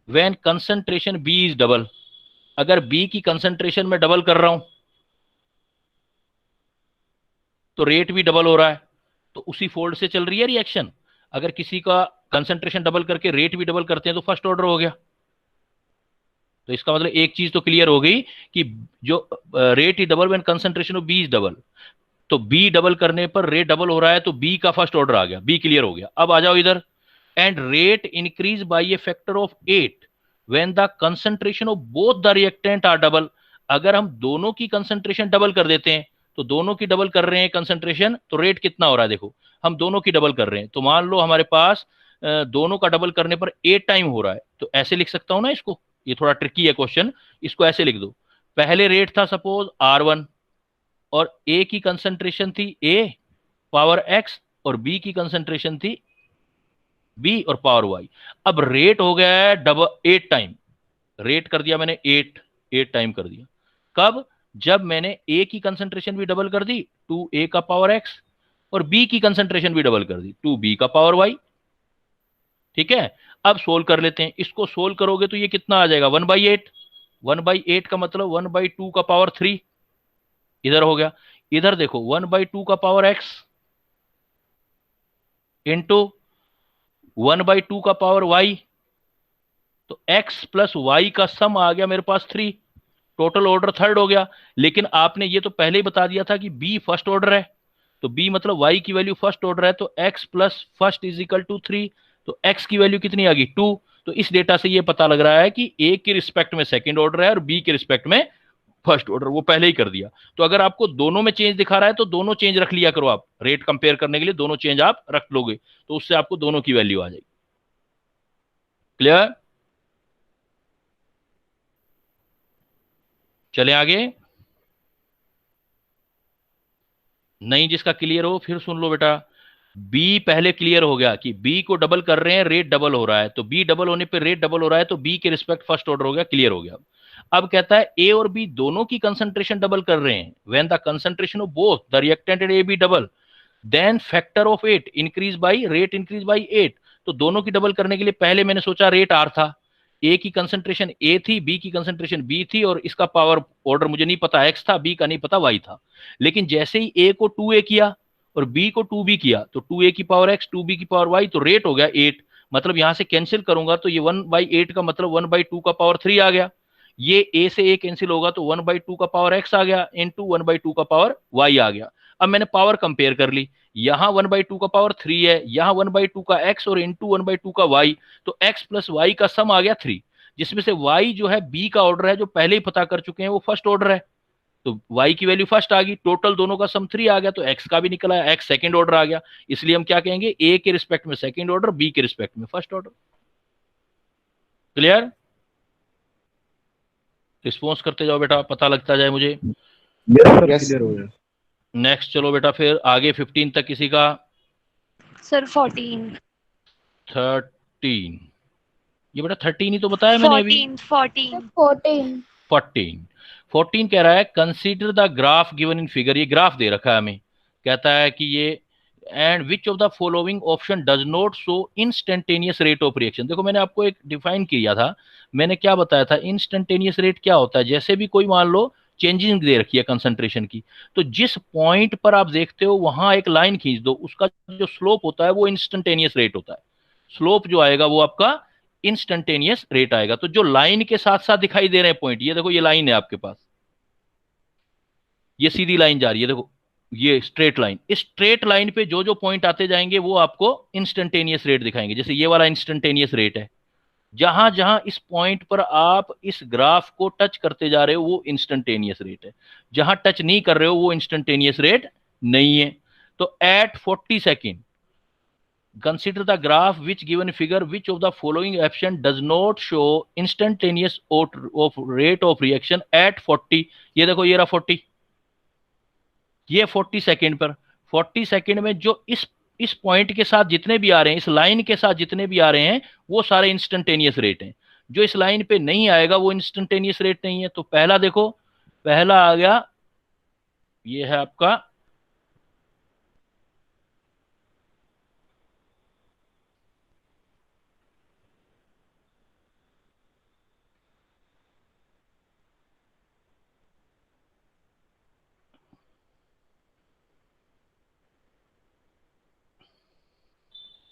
when concentration B is double. अगर बी की कंसंट्रेशन में डबल कर रहा हूं तो रेट भी डबल हो रहा है, तो उसी फोल्ड से चल रही है रिएक्शन। अगर किसी का कंसंट्रेशन डबल करके रेट भी डबल करते हैं तो फर्स्ट ऑर्डर हो गया। तो इसका मतलब एक चीज तो क्लियर हो गई कि जो rate is double when concentration of B is double, तो बी डबल करने पर रेट डबल हो रहा है, तो बी का फर्स्ट ऑर्डर आ गया, बी क्लियर हो गया। अब आ जाओ इधर, and rate increase by a factor of 8 when the concentration of both the reactant are double. अगर हम दोनों की कंसंट्रेशन डबल कर देते हैं, तो दोनों की डबल कर रहे हैं कंसंट्रेशन, तो रेट कितना हो रहा है देखो, हम दोनों की डबल कर रहे हैं, तो मान लो हमारे पास दोनों का डबल करने पर 8 टाइम हो रहा है, तो ऐसे लिख सकता हूं ना इसको, ये थोड़ा ट्रिकी है क्वेश्चन, इसको ऐसे लिख दो, पहले रेट था सपोज R1 और ए की कंसंट्रेशन थी ए पावर एक्स और बी की कंसंट्रेशन थी बी और पावर वाई। अब रेट हो गया है डबल 8 टाइम, रेट कर दिया मैंने 8 टाइम कर दिया। कब? जब मैंने ए की कंसंट्रेशन भी डबल कर दी 2a का पावर x, और बी की कंसंट्रेशन भी डबल कर दी 2b का पावर y। ठीक है, अब सोल्व कर लेते हैं। इसको सोल्व करोगे तो ये कितना आ जाएगा 1/8। 1/8 का मतलब 1/2 का पावर 3 इधर हो गया। इधर देखो 1/2 का पावर x इंटू 1/2 का पावर y, तो x प्लस y का सम आ गया मेरे पास 3। टोटल ऑर्डर थर्ड हो गया। लेकिन आपने ये तो पहले ही बता दिया था कि b फर्स्ट ऑर्डर है, तो b मतलब y की वैल्यू फर्स्ट ऑर्डर है, तो x plus first is equal to 3। तो x की वैल्यू कितनी आ गई 2। तो इस डेटा से ये पता लग रहा है कि a के रिस्पेक्ट में सेकंड ऑर्डर है और b के रिस्पेक्ट में फर्स्ट ऑर्डर, वो पहले ही कर दिया। तो अगर आपको दोनों में चेंज दिखा रहा है तो दोनों चेंज रख लिया करो, आप रेट कंपेयर करने के लिए दोनों चेंज आप रख लोगे, तो उससे आपको दोनों की वैल्यू आ जाएगी। क्लियर? चले आगे। नहीं जिसका क्लियर हो फिर सुन लो बेटा। बी पहले क्लियर हो गया कि बी को डबल कर रहे हैं, रेट डबल हो रहा है, तो बी डबल होने पे रेट डबल हो रहा है, तो बी के रिस्पेक्ट फर्स्ट ऑर्डर हो गया, क्लियर हो गया। अब कहता है ए और बी दोनों की कंसंट्रेशन डबल कर रहे हैं, when the concentration of both the reactant and A B double then factor of 8 increase by rate increase by 8। तो दोनों की डबल करने के लिए पहले मैंने सोचा रेट आर था, ए की कंसंट्रेशन ए थी, बी की कंसंट्रेशन बी थी, और इसका पावर ऑर्डर मुझे नहीं पता एक्स था, बी का नहीं पता वाई था। लेकिन जैसे ही ए को 2a किया और बी को 2b किया, तो 2a की पावर x 2b की पावर y, तो रेट हो गया 8। मतलब यहां से कैंसिल करूंगा तो ये 1/8 का मतलब 1/2 का पावर 3 आ गया। ये a से a कैंसिल होगा तो 1/2 का पावर x आ गया इंटू 1/2 का पावर y आ गया। अब मैंने पावर कंपेयर कर ली, यहां 1/2 का पावर 3 है, यहां 1/2 का x और इंटू 1/2 का y, तो x प्लस y का सम आ गया 3, जिसमें से y जो है b का ऑर्डर है, जो पहले ही पता कर चुके हैं, वो फर्स्ट ऑर्डर है, तो y की वैल्यू फर्स्ट आ गई, टोटल दोनों का सम 3 आ गया, तो x का भी निकला, x सेकंड ऑर्डर आ गया। इसलिए हम क्या कहेंगे, a के रिस्पेक्ट में सेकंड ऑर्डर, b के रिस्पेक्ट में फर्स्ट ऑर्डर। क्लियर? रिस्पॉन्स करते जाओ बेटा, पता लगता जाए मुझे। यस सर, क्लियर हो गया। नेक्स्ट चलो बेटा, फिर आगे 15 तक किसी का। सर 14। 13, ये बेटा 13 ही तो बताया मैंने अभी। 14 14 14 कह रहा है consider the graph given in figure, ये ग्राफ दे रखा है हमें, कहता है कि ये and which of the following option does not show instantaneous rate of reaction. देखो मैंने आपको एक डिफाइन किया था, मैंने क्या बताया था, इंस्टेंटेनियस रेट क्या होता है, जैसे भी कोई मान लो चेंजिंग दे रखी है कंसंट्रेशन की, तो जिस पॉइंट पर आप देखते हो वहां एक लाइन खींच दो, उसका जो स्लोप होता है वो इंस्टेंटेनियस रेट होता है। स्लोप जो आएगा वो आपका इंस्टेंटेनियस रेट आएगा। तो जो लाइन के साथ साथ दिखाई दे रहे हैं पॉइंट, ये देखो ये लाइन है आपके पास, ये सीधी लाइन जा रही है, देखो ये स्ट्रेट लाइन, इस स्ट्रेट लाइन पे जो जो पॉइंट आते जाएंगे वो आपको इंस्टेंटेनियस रेट दिखाएंगे। जैसे ये वाला इंस्टेंटेनियस रेट है, जहां जहां इस पॉइंट पर आप इस ग्राफ को टच करते जा रहे हो वो इंस्टेंटेनियस रेट है, जहां टच नहीं कर रहे हो वो इंस्टेंटेनियस रेट नहीं है। तो at 40 second consider the graph which given figure which of the following option does not show instantaneous of rate of reaction at 40। ये देखो ये रहा 40, ये 40 सेकेंड पर, 40 सेकेंड में जो इस पॉइंट के साथ जितने भी आ रहे हैं, इस लाइन के साथ जितने भी आ रहे हैं वो सारे इंस्टेंटेनियस रेट हैं। जो इस लाइन पे नहीं आएगा वो इंस्टेंटेनियस रेट नहीं है। तो पहला देखो, पहला आ गया, ये है आपका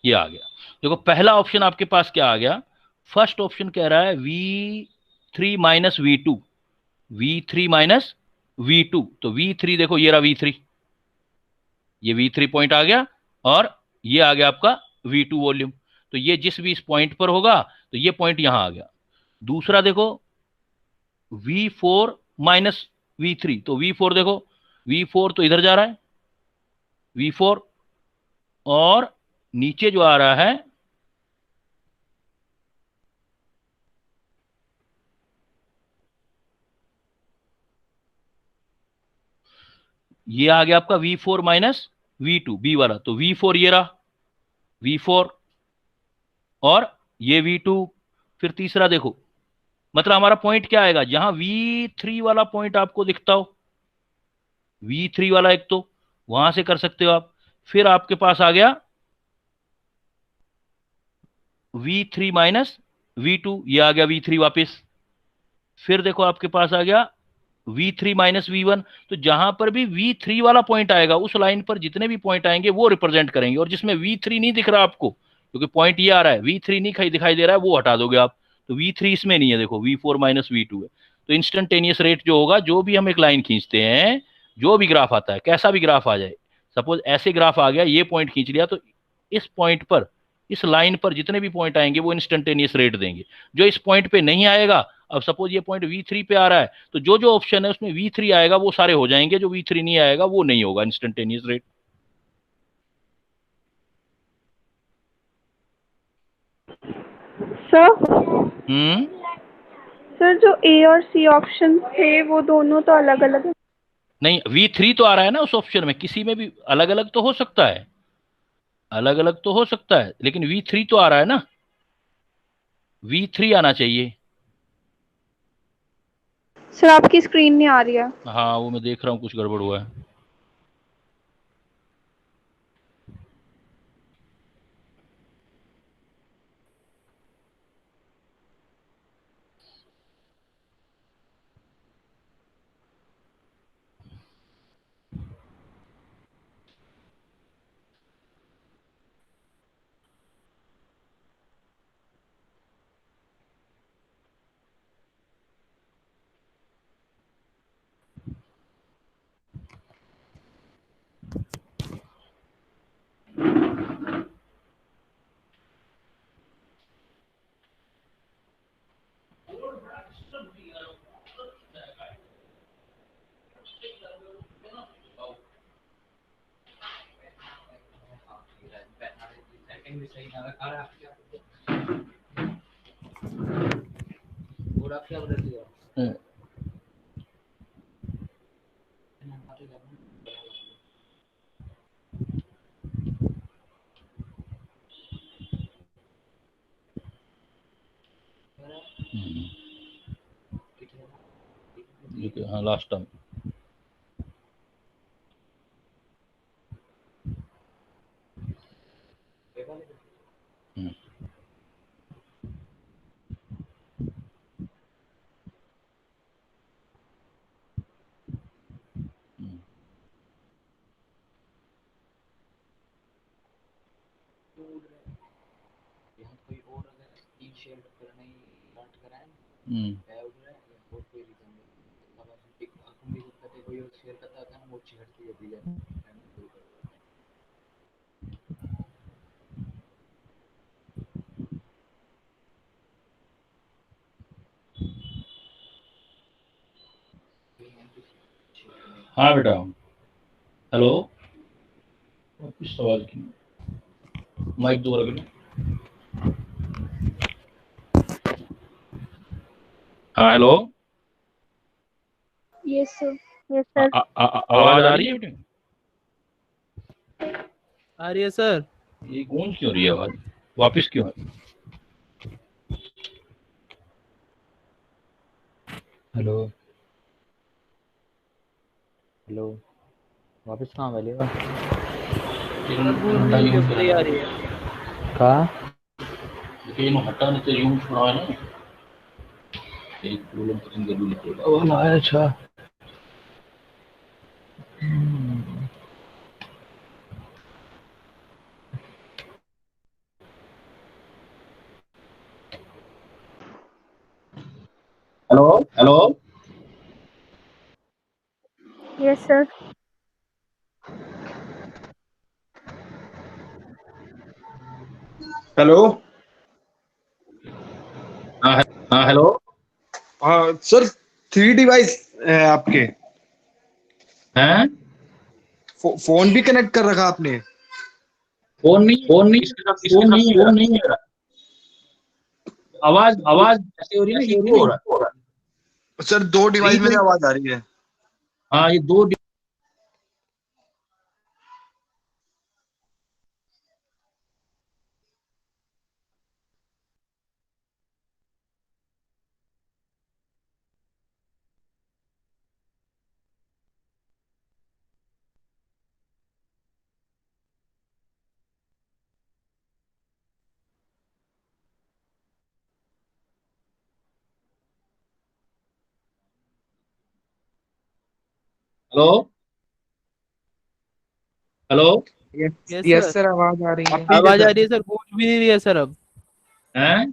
ये आ गया। देखो पहला ऑप्शन आपके पास क्या आ गया, फर्स्ट ऑप्शन कह रहा है V3 minus V2, V3 minus V2, तो V3 देखो ये रहा V3, ये V3 पॉइंट आ गया, और ये आ गया आपका V2 वॉल्यूम। तो ये जिस भी इस पॉइंट पर होगा तो ये पॉइंट यहां आ गया। दूसरा देखो V4 माइनस V3, तो V4 देखो, V4 तो इधर जा रहा है V4, और नीचे जो आ रहा है ये आ गया आपका V4 माइनस V2 बी वाला, तो V4 ये रहा V4, और ये V2, फिर तीसरा देखो, मतलब हमारा पॉइंट क्या आएगा, जहां V3 वाला पॉइंट आपको दिखता हो, V3 वाला एक, तो वहां से कर सकते हो आप। फिर आपके पास आ गया V3 माइनस V2, ये आ गया V3 वापस। फिर देखो आपके पास आ गया V3 माइनस V1। तो जहां पर भी V3 वाला पॉइंट आएगा, उस लाइन पर जितने भी पॉइंट आएंगे वो रिप्रेजेंट करेंगे, और जिसमें V3 नहीं दिख रहा आपको, क्योंकि पॉइंट ये आ रहा है, V3 नहीं दिखाई दे रहा है, वो हटा दोगे आप। तो V3 इसमें नहीं है, देखो V4 माइनस V2 है। तो इंस्टेंटेनियस रेट जो होगा, जो भी हम एक लाइन खींचते हैं, जो भी ग्राफ आता है, कैसा भी ग्राफ आ जाए, सपोज ऐसे ग्राफ आ गया, ये पॉइंट खींच लिया, तो इस पॉइंट पर, इस लाइन पर जितने भी पॉइंट आएंगे वो इंस्टेंटेनियस रेट देंगे। जो इस पॉइंट पे नहीं आएगा, अब सपोज ये पॉइंट V3 पे आ रहा है, तो जो जो ऑप्शन है उसमें V3 आएगा वो सारे हो जाएंगे, जो V3 नहीं आएगा वो नहीं होगा इंस्टेंटेनियस रेट। सर हम्म। सर जो ए और सी ऑप्शन थे वो दोनों तो अलग अलग है। नहीं, V3 तो आ रहा है ना उस ऑप्शन में, किसी में भी अलग अलग तो हो सकता है, अलग अलग तो हो सकता है, लेकिन V3 तो आ रहा है ना, V3 आना चाहिए। सर आपकी स्क्रीन नहीं आ रही है। हाँ, वो मैं देख रहा हूँ, कुछ गड़बड़ हुआ है। हम्म। हाँ, लास्ट टाइम। हाँ बेटा, हेलो, किस सवाल की, माइक दोबारा करो। हाँ hello, yes sir. Yes sir. आवाज आ रही है बेटे? आ रही है सर। ये गूंज क्यों रही है आवाज, वापिस क्यों है? हेलो हेलो, वापस कहाँ वाले हो? गूंज नहीं रही आ रही है। कहाँ? लेकिन हटा नहीं तो यूं छुड़ा है ना, एक प्रॉब्लम पसंद कर लिया। वाला है, अच्छा। Hello hello, yes sir. Hello. हाँ हेलो। हाँ सर, 3 डिवाइस है आपके। हैं? फोन भी कनेक्ट कर रखा आपने? फोन नहीं, इसके साथ फोन नहीं है मेरा। आवाज आवाज ऐसे हो रही है ना, इको हो रहा है। सर 2 डिवाइस में नहीं, आवाज आ रही है। हाँ ये दो hello hello. Yes yes sir. Sir, आवाज आ रही है। आवाज आ रही है सर, गूंज भी नहीं रही है सर अब। हैं?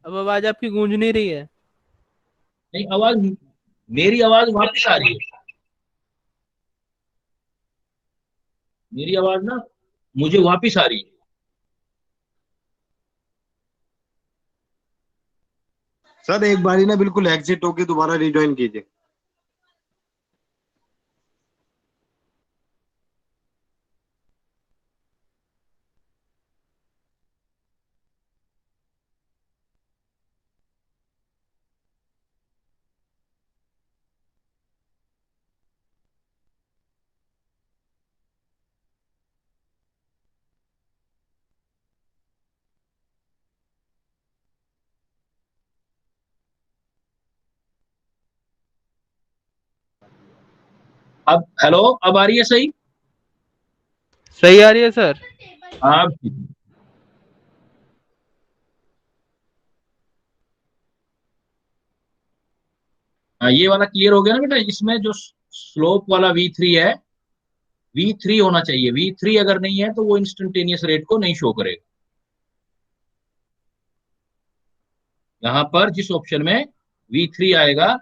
अब आवाज आपकी गूंज नहीं रही है। नहीं, आवाज, मेरी आवाज वापस आ रही है। मेरी आवाज ना मुझे वापस आ रही है। सर एक बारी ना बिल्कुल एग्जिट होके दोबारा रिज्वाइन कीजिए। अब हेलो, अब आ रही है सही? सही आ रही है सर। हाँ। हाँ, ये वाला क्लियर हो गया ना बेटा। इसमें जो स्लोप वाला V3 है, V3 होना चाहिए। V3 अगर नहीं है तो वो इंस्टेंटेनियस रेट को नहीं शो करेगा। यहाँ पर जिस ऑप्शन में V3 आएगा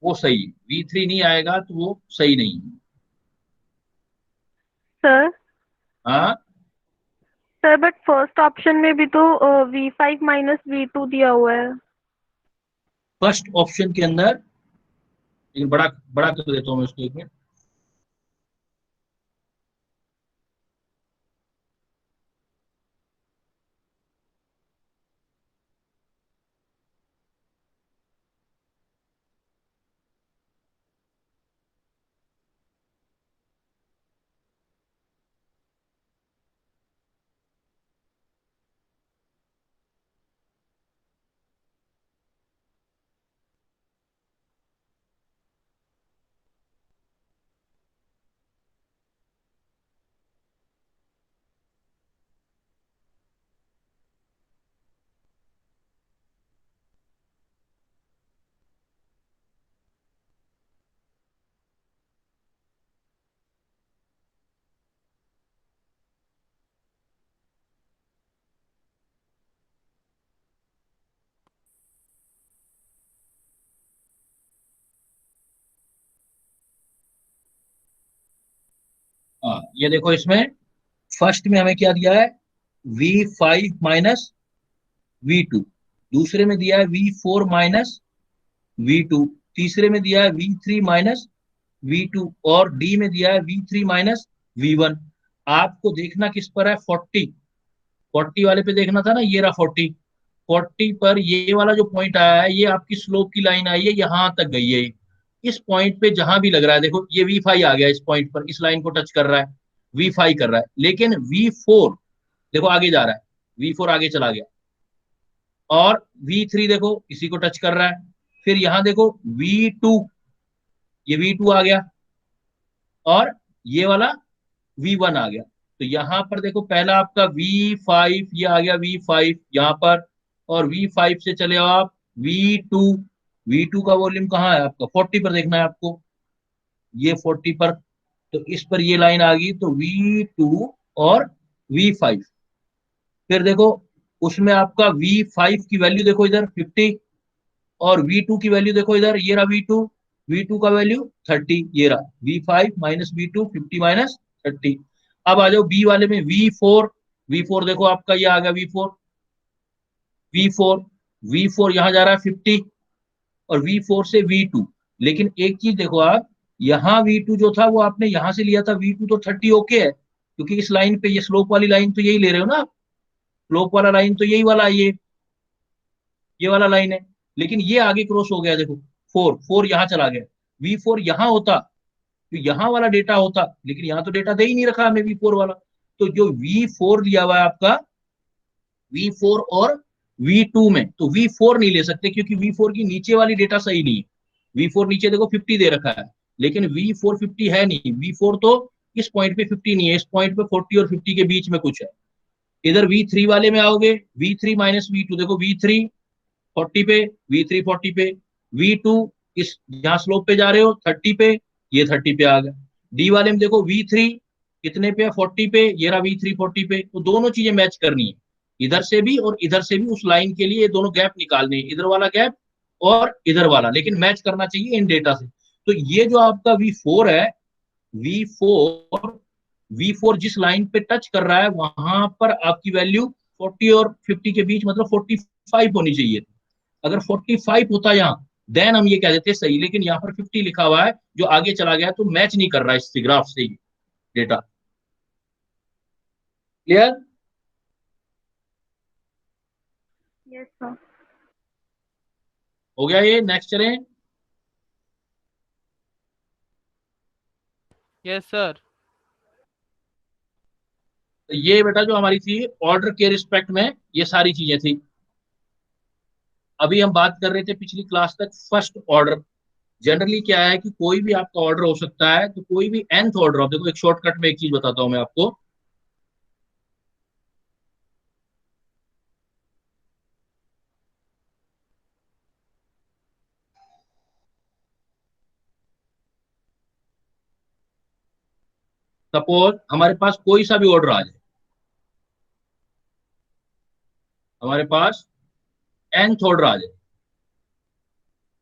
वो सही, V3 नहीं आएगा तो वो सही नहीं है। सर हाँ, सर बट फर्स्ट ऑप्शन में भी तो V5 माइनस V2 दिया हुआ है। फर्स्ट ऑप्शन के अंदर, लेकिन बड़ा बड़ा कर देता हूँ मैं इसको एक मिनट। हाँ, ये देखो इसमें फर्स्ट में हमें क्या दिया है, V5 माइनस V2। दूसरे में दिया है V4 माइनस V2। तीसरे में दिया है V3 माइनस V2। और डी में दिया है V3 माइनस V1। आपको देखना किस पर है, 40 वाले पे देखना था ना। ये रहा 40 पर ये वाला जो पॉइंट आया है, ये आपकी स्लोप की लाइन आई है, यहां तक गई है। इस पॉइंट पे जहां भी लग रहा है, देखो ये V5 आ गया, इस पॉइंट पर इस लाइन को टच कर रहा है, V5 कर रहा है। लेकिन V4 देखो आगे जा रहा है, V4 आगे चला गया। और V3 देखो इसी को टच कर रहा है। फिर यहां देखो V2, ये V2 आ गया। और ये वाला V1 आ गया। तो यहां पर देखो पहला आपका V5, ये आ गया V5 यहां पर। और V5 से चले आओ आप V2। V2 का वॉल्यूम कहाँ है आपका, 40 पर देखना है आपको, ये 40 पर। तो इस पर ये लाइन आ गई, तो V2 और V5। फिर देखो उसमें आपका V5 की वैल्यू देखो इधर 50। और V2 की वैल्यू देखो इधर, ये रहा V2। V2 का वैल्यू 30, ये रहा V5 माइनस V2, 50 माइनस 30। अब आ जाओ बी वाले में V4। V4 देखो आपका ये आ गया V4। V4 V4 यहाँ जा रहा है 50। और V4 से V2। लेकिन एक चीज देखो आप, यहाँ V2 जो था वो आपने यहाँ से लिया था V2, तो 30 ओके है, क्योंकि इस लाइन पे ये स्लोप वाली लाइन तो यही ले रहे हो ना आप। स्लोप वाला लाइन तो यही वाला, ये वाला लाइन है। लेकिन ये आगे क्रॉस हो गया देखो, 4 यहाँ चला गया। V4 यहाँ होता तो यहाँ वाला डेटा होता, लेकिन यहाँ तो डेटा दे ही नहीं रखा हमें V4 वाला। तो जो V4 लिया हुआ है आपका, V4 और V2 में, तो V4 नहीं ले सकते, क्योंकि V4 की नीचे वाली डेटा सही नहीं है। V4 नीचे देखो 50 दे रखा है, लेकिन V4 50 है नहीं। V4 तो इस पॉइंट पे 50 नहीं है, इस पॉइंट पे 40 और 50 के बीच में कुछ है। इधर V3 वाले में आओगे, V3 माइनस V2 देखो, V3 40 पे, V3 40 पे, V2 किस जहां स्लोप पे जा रहे हो 30 पे, ये 30 पे आ गया। डी वाले में देखो V3 कितने पे, 40 पे, ये रहा V3 40 पे। तो दोनों चीजें मैच करनी है, इधर से भी और इधर से भी। उस लाइन के लिए ये दोनों गैप निकालने हैं, इधर वाला गैप और इधर वाला, लेकिन मैच करना चाहिए इन डेटा से। तो ये जो आपका V4 है, V4 V4 जिस लाइन पे टच कर रहा है वहां पर आपकी वैल्यू 40 और 50 के बीच, मतलब 45 होनी चाहिए। अगर 45 होता यहाँ, देन हम ये कह देते सही, लेकिन यहाँ पर 50 लिखा हुआ है जो आगे चला गया, तो मैच नहीं कर रहा है इस ग्राफ से ही डेटा। क्लियर? Yes sir. हो गया ये। नेक्स्ट चलें। Yes sir. तो ये बेटा जो हमारी थी ऑर्डर के रिस्पेक्ट में, ये सारी चीजें थी। अभी हम बात कर रहे थे पिछली क्लास तक फर्स्ट ऑर्डर। जनरली क्या है कि कोई भी आपका ऑर्डर हो सकता है, तो कोई भी nth ऑर्डर हो। देखो एक शॉर्टकट में एक चीज बताता हूं मैं आपको। सपोज हमारे पास कोई सा भी ऑर्डर आ जाए, हमारे पास nth ऑर्डर आ जाए,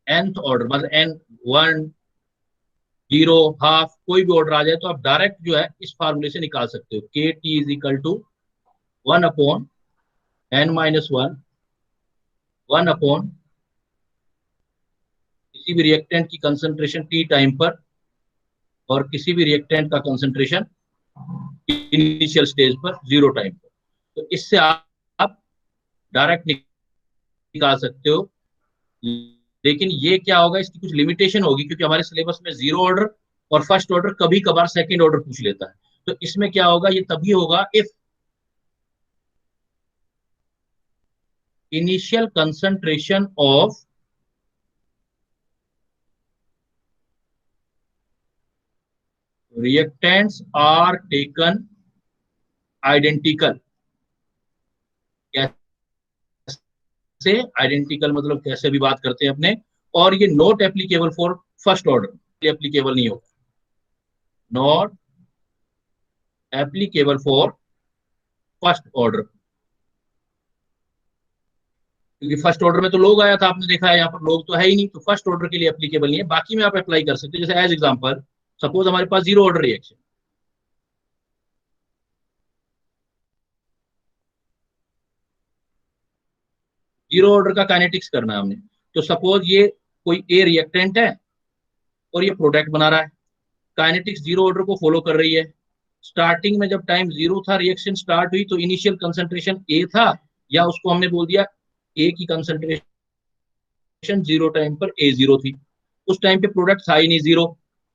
nth ऑर्डर मतलब n1 0 हाफ, कोई भी ऑर्डर आ जाए, तो आप डायरेक्ट जो है इस फार्मूले से निकाल सकते हो। के T is equal to 1/n-1, 1/, किसी भी रिएक्टेंट की कंसंट्रेशन टी टाइम पर और किसी भी रिएक्टेंट का कंसंट्रेशन इनिशियल स्टेज पर 0 टाइम पर। तो इससे आप डायरेक्ट निकाल सकते हो। लेकिन ये क्या होगा, इसकी कुछ लिमिटेशन होगी, क्योंकि हमारे सिलेबस में 0 ऑर्डर और फर्स्ट ऑर्डर कभी कभार सेकंड ऑर्डर पूछ लेता है। तो इसमें क्या होगा, ये तभी होगा if initial concentration of reactants are taken identical। कैसे आइडेंटिकल, मतलब कैसे भी बात करते हैं अपने। और ये not applicable for first order, applicable नहीं होगा, not applicable for first order. क्योंकि फर्स्ट ऑर्डर में तो लोग आया था, आपने देखा है, यहाँ पर लोग तो है ही नहीं, तो फर्स्ट ऑर्डर के लिए एप्लीकेबल नहीं है। बाकी में आप अप्लाई कर सकते हैं। जैसे एज एग्जांपल सपोज हमारे पास 0 ऑर्डर रिएक्शन, जीरो ऑर्डर का काइनेटिक्स करना है हमने। तो सपोज ये कोई ए रिएक्टेंट है और ये प्रोडक्ट बना रहा है, काइनेटिक्स 0 ऑर्डर को फॉलो कर रही है। स्टार्टिंग में जब टाइम 0 था, रिएक्शन स्टार्ट हुई, तो इनिशियल कंसंट्रेशन ए था, या उसको हमने बोल दिया ए की कंसंट्रेशन 0 टाइम पर A0 थी। उस टाइम पे प्रोडक्ट था ही नहीं 0।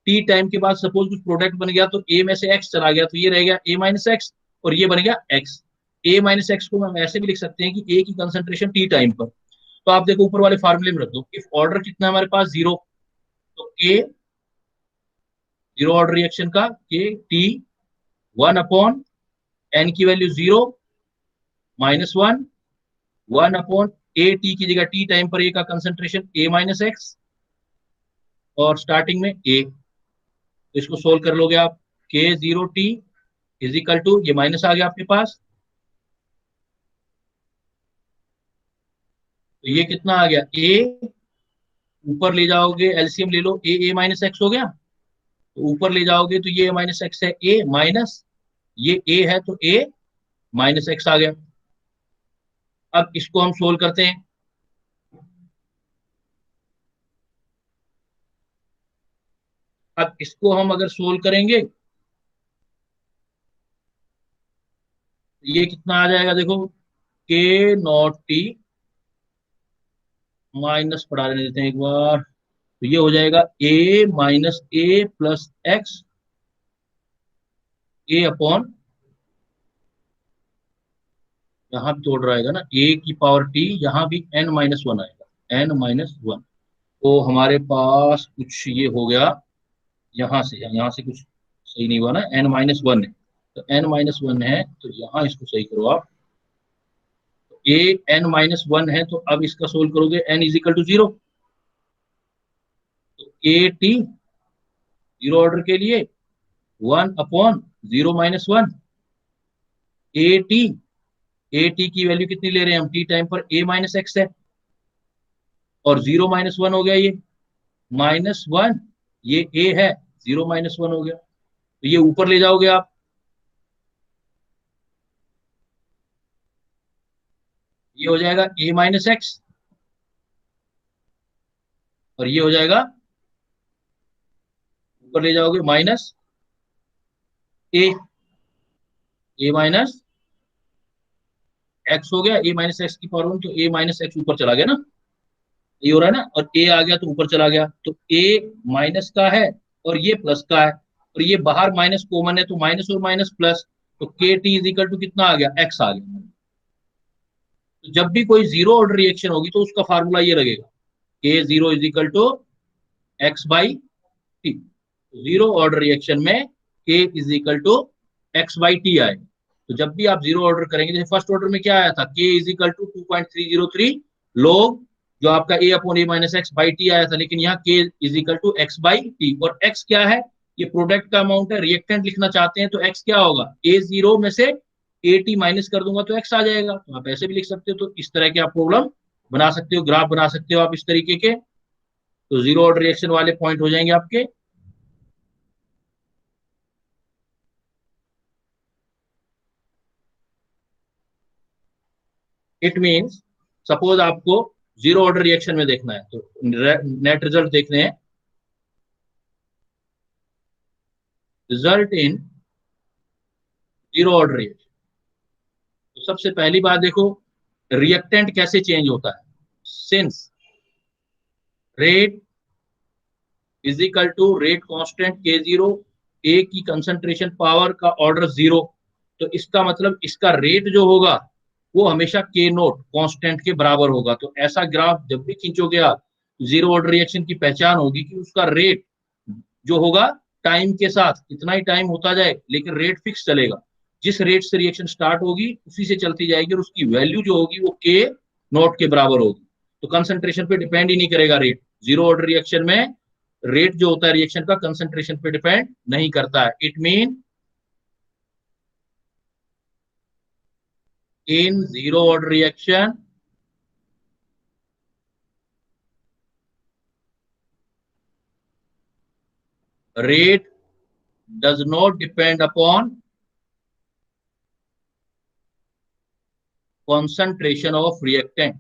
टी टाइम के बाद सपोज कुछ प्रोडक्ट बन गया, तो ए में से एक्स चला गया, तो ये रह गया A-x और ये बन गया एक्स। A-x को हम ऐसे भी लिख सकते हैं कि ए की कंसंट्रेशन टी टाइम पर। तो आप देखो ऊपर वाले फार्मूले में रख दो, इफ ऑर्डर कितना है हमारे पास 0, तो के 0 ऑर्डर रिएक्शन का के टी 1/n की वैल्यू 0 -1, 1/a टी की जगह टी टाइम पर ए का कंसंट्रेशन A-x और स्टार्टिंग में ए। तो इसको सोल्व कर लोगे आप, K0t इज इक्वल टू, ये माइनस आ गया आपके पास, तो ये कितना आ गया, ए ऊपर ले जाओगे एलसीएम ले लो, A-x हो गया, तो ऊपर ले जाओगे तो ये -x है, ए माइनस ये a है, तो A-x आ गया। अब इसको हम सोल्व करते हैं। अब इसको हम अगर सोल्व करेंगे, ये कितना आ जाएगा, देखो K0t माइनस पढ़ा देते हैं एक बार, तो ये हो जाएगा A-a प्लस एक्स A/, यहाँ भी तोड़ रहेगा ना, a की पावर t, यहाँ भी n-1 आएगा, n-1। तो हमारे पास कुछ ये हो गया, यहाँ से कुछ सही नहीं हुआ ना, n-1 है, तो n-1 है, तो यहाँ इसको सही करो आप। A n-1 है, तो अब इसका सोल्व करोगे n = 0, के टी जीरो ऑर्डर के लिए 1/0 - 1 ए टी की वैल्यू कितनी ले रहे हैं हम, टी टाइम पर a - x है, और 0 - 1 हो गया ये -1, ये a है, 0 - 1 हो गया, तो ये ऊपर ले जाओगे आप, ये हो जाएगा a - x, और ये हो जाएगा, ऊपर ले जाओगे माइनस a x हो गया, a - x की पावर 1, तो a - x ऊपर चला गया ना, ये हो रहा है ना, और a आ गया तो ऊपर चला गया, तो a माइनस का है और ये प्लस का है, और ये बाहर माइनस कॉमन है, तो माइनस और माइनस प्लस, तो के टी इज इक्वल टू कितना आ गया, x आ गया। तो जब भी कोई जीरो ऑर्डर रिएक्शन होगी तो उसका फार्मूला ये लगेगा, k zero is equal to x by t. Zero order reaction में k is equal to x by t आए, तो जब भी आप जीरो ऑर्डर करेंगे, जैसे फर्स्ट ऑर्डर में क्या आया था, के इज इक्वल टू 2.303 log जो आपका a/a - x बाई टी आया था, लेकिन यहाँ k is equal to x by t, और x क्या है, ये प्रोडक्ट का अमाउंट है, रिएक्टेंट लिखना चाहते हैं तो x क्या होगा, a0 में से at माइनस कर दूंगा तो x आ जाएगा, तो आप ऐसे भी लिख सकते हो, तो इस तरह के आप प्रॉब्लम बना सकते हो, ग्राफ बना सकते हो आप इस तरीके के, तो जीरो ऑर्डर रिएक्शन वाले पॉइंट हो जाएंगे आपके। इट मीन्स सपोज आपको जीरो ऑर्डर रिएक्शन में देखना है, तो नेट रिजल्ट देखने हैं, result in zero order reaction. तो सबसे पहली बात देखो, रिएक्टेंट कैसे चेंज होता है, since rate is equal to rate constant K0, A की कंसंट्रेशन पावर का ऑर्डर 0, तो इसका मतलब इसका रेट जो होगा वो हमेशा K0 कांस्टेंट के बराबर होगा। तो ऐसा ग्राफ जब भी खींचोगे आप, जीरो ऑर्डर रिएक्शन की पहचान होगी कि उसका रेट जो होगा टाइम के साथ, कितना ही टाइम होता जाए लेकिन रेट फिक्स चलेगा, जिस रेट से रिएक्शन स्टार्ट होगी उसी से चलती जाएगी, और उसकी वैल्यू जो होगी वो K0 के बराबर होगी। तो कंसंट्रेशन पे डिपेंड ही नहीं करेगा रेट, जीरो ऑर्डर रिएक्शन में रेट जो होता है रिएक्शन का कंसंट्रेशन पे डिपेंड नहीं करता है। It mean in zero order reaction rate does not depend upon concentration of reactant,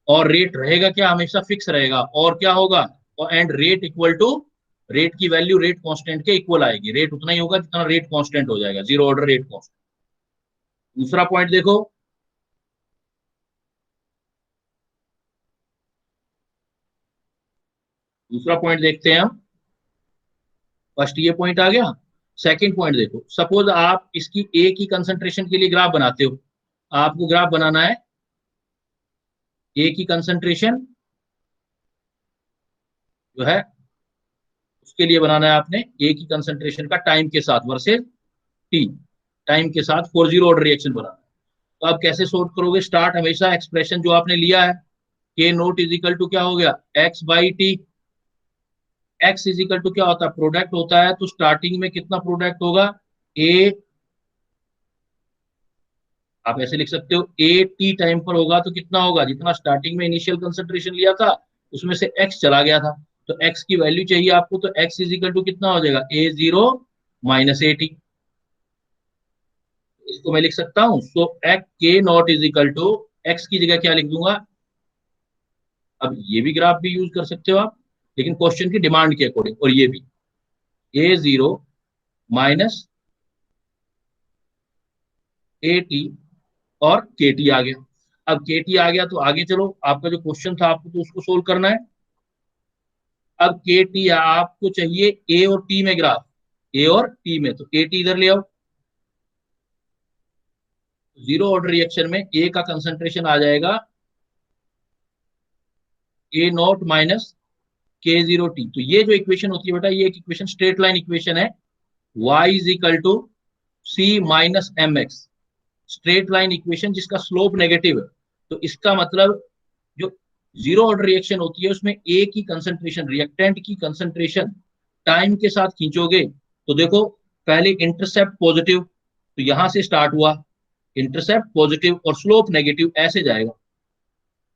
और रेट रहेगा क्या, हमेशा फिक्स रहेगा, और क्या होगा, और and rate equal to, rate की वैल्यू रेट कांस्टेंट के इक्वल आएगी, रेट उतना ही होगा जितना रेट कांस्टेंट हो जाएगा, जीरो ऑर्डर रेट कांस्टेंट। दूसरा पॉइंट देखो, दूसरा पॉइंट देखते हैं हम, फर्स्ट ये पॉइंट आ गया, सेकंड पॉइंट देखो, सपोज आप इसकी ए की कंसंट्रेशन के लिए ग्राफ बनाते हो, आपको ग्राफ बनाना है ए की कंसंट्रेशन जो है उसके लिए बनाना है आपने ए की कंसंट्रेशन का टाइम के साथ वर्सेस टी, टाइम के साथ फॉर जीरो ऑर्डर रिएक्शन बनाना है। तो आप कैसे सॉल्व करोगे, स्टार्ट हमेशा एक्सप्रेशन जो आपने लिया है, के नोट इज इक्वल टू क्या हो गया, x by t, x is equal to क्या होता है, प्रोडक्ट होता है, तो स्टार्टिंग में कितना प्रोडक्ट होगा, ए, आप ऐसे लिख सकते हो ए टी टाइम पर होगा तो कितना होगा, जितना स्टार्टिंग में इनिशियल कंसंट्रेशन लिया था उसमें से एक्स चला गया था, तो एक्स की वैल्यू चाहिए आपको, तो एक्स इज इक्वल टू कितना हो जाएगा, A0 - AT, इसको मैं लिख सकता हूं, so x k naught is equal to, x की जगह क्या लिख दूंगा, अब ये भी ग्राफ भी यूज कर सकते हो आप, लेकिन क्वेश्चन की डिमांड के अकॉर्डिंग, और ये भी A0 - AT और KT आ गया। अब KT आ गया तो आगे चलो, आपका जो क्वेश्चन था आपको तो उसको सोल्व करना है। अब KT आपको चाहिए A और T में ग्राफ, A और T में, तो KT इधर ले आओ, जीरो ऑर्डर रिएक्शन में A का कंसंट्रेशन आ जाएगा A0 - K0T, तो ये जो इक्वेशन होती है बेटा, ये एक इक्वेशन स्ट्रेट लाइन इक्वेशन है, y is equal to C - mx, straight line equation जिसका स्लोप नेगेटिव है, तो इसका मतलब जो जीरो ऑर्डर रिएक्शन होती है उसमें ए की कंसंट्रेशन, रिएक्टेंट की कंसंट्रेशन टाइम के साथ खींचोगे तो देखो पहले इंटरसेप्ट पॉजिटिव, तो यहां से स्टार्ट हुआ, इंटरसेप्ट पॉजिटिव और स्लोप नेगेटिव, ऐसे जाएगा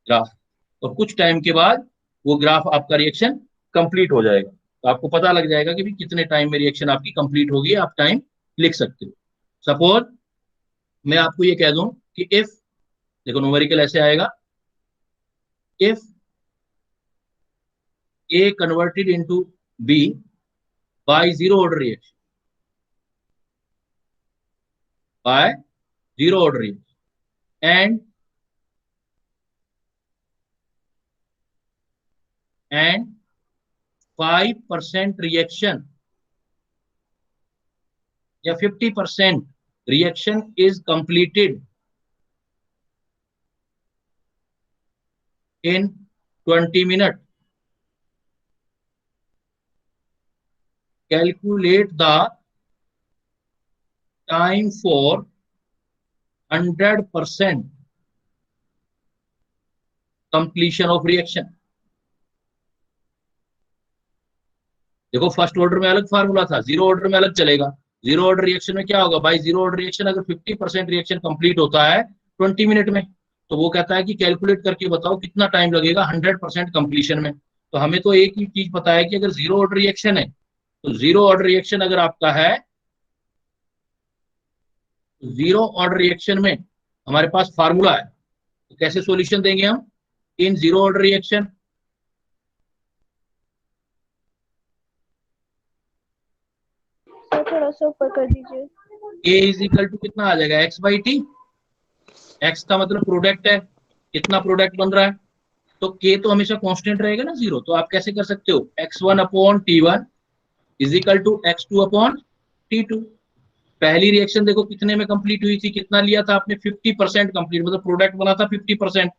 ग्राफ, और कुछ टाइम के बाद वो ग्राफ आपका रिएक्शन कंप्लीट हो जाएगा। तो आपको पता लग जाएगा कि भी कितने टाइम में रिएक्शन आपकी कंप्लीट होगी, आप टाइम लिख सकते हो। सपोज मैं आपको ये कह दूं कि इफ, देखो न्यूमेरिकल ऐसे आएगा, if A converted into B by zero order reaction, by zero order reaction, and 5% reaction या 50% reaction is completed in 20 minutes. Calculate the time for 100% completion of reaction. देखो फर्स्ट ऑर्डर में अलग फार्मूला था, जीरो ऑर्डर में अलग चलेगा। जीरो ऑर्डर रिएक्शन में क्या होगा भाई, जीरो ऑर्डर रिएक्शन अगर 50% रिएक्शन कंप्लीट होता है 20 मिनट में, तो वो कहता है कि कैलकुलेट करके बताओ कितना टाइम लगेगा 100% कंप्लीशन में। तो हमें तो एक ही चीज पता है कि अगर जीरो ऑर्डर रिएक्शन है, तो जीरो ऑर्डर रिएक्शन अगर आपका है, जीरो ऑर्डर रिएक्शन में हमारे पास फार्मूला है, तो कैसे सॉल्यूशन देंगे हम इन जीरो ऑर्डर रिएक्शन। थोड़ा सा ऊपर कर दीजिए। A इज इक्वल टू कितना आ जाएगा, x बाई टी। x का मतलब प्रोडक्ट है, कितना प्रोडक्ट बन रहा है, तो k तो हमेशा कांस्टेंट रहेगा ना जीरो, तो आप कैसे कर सकते हो, x1 upon t1 is equal to x2 upon t2। पहली रिएक्शन देखो कितने में कंप्लीट हुई थी, कितना लिया था आपने, 50% कंप्लीट, मतलब प्रोडक्ट बना था 50%।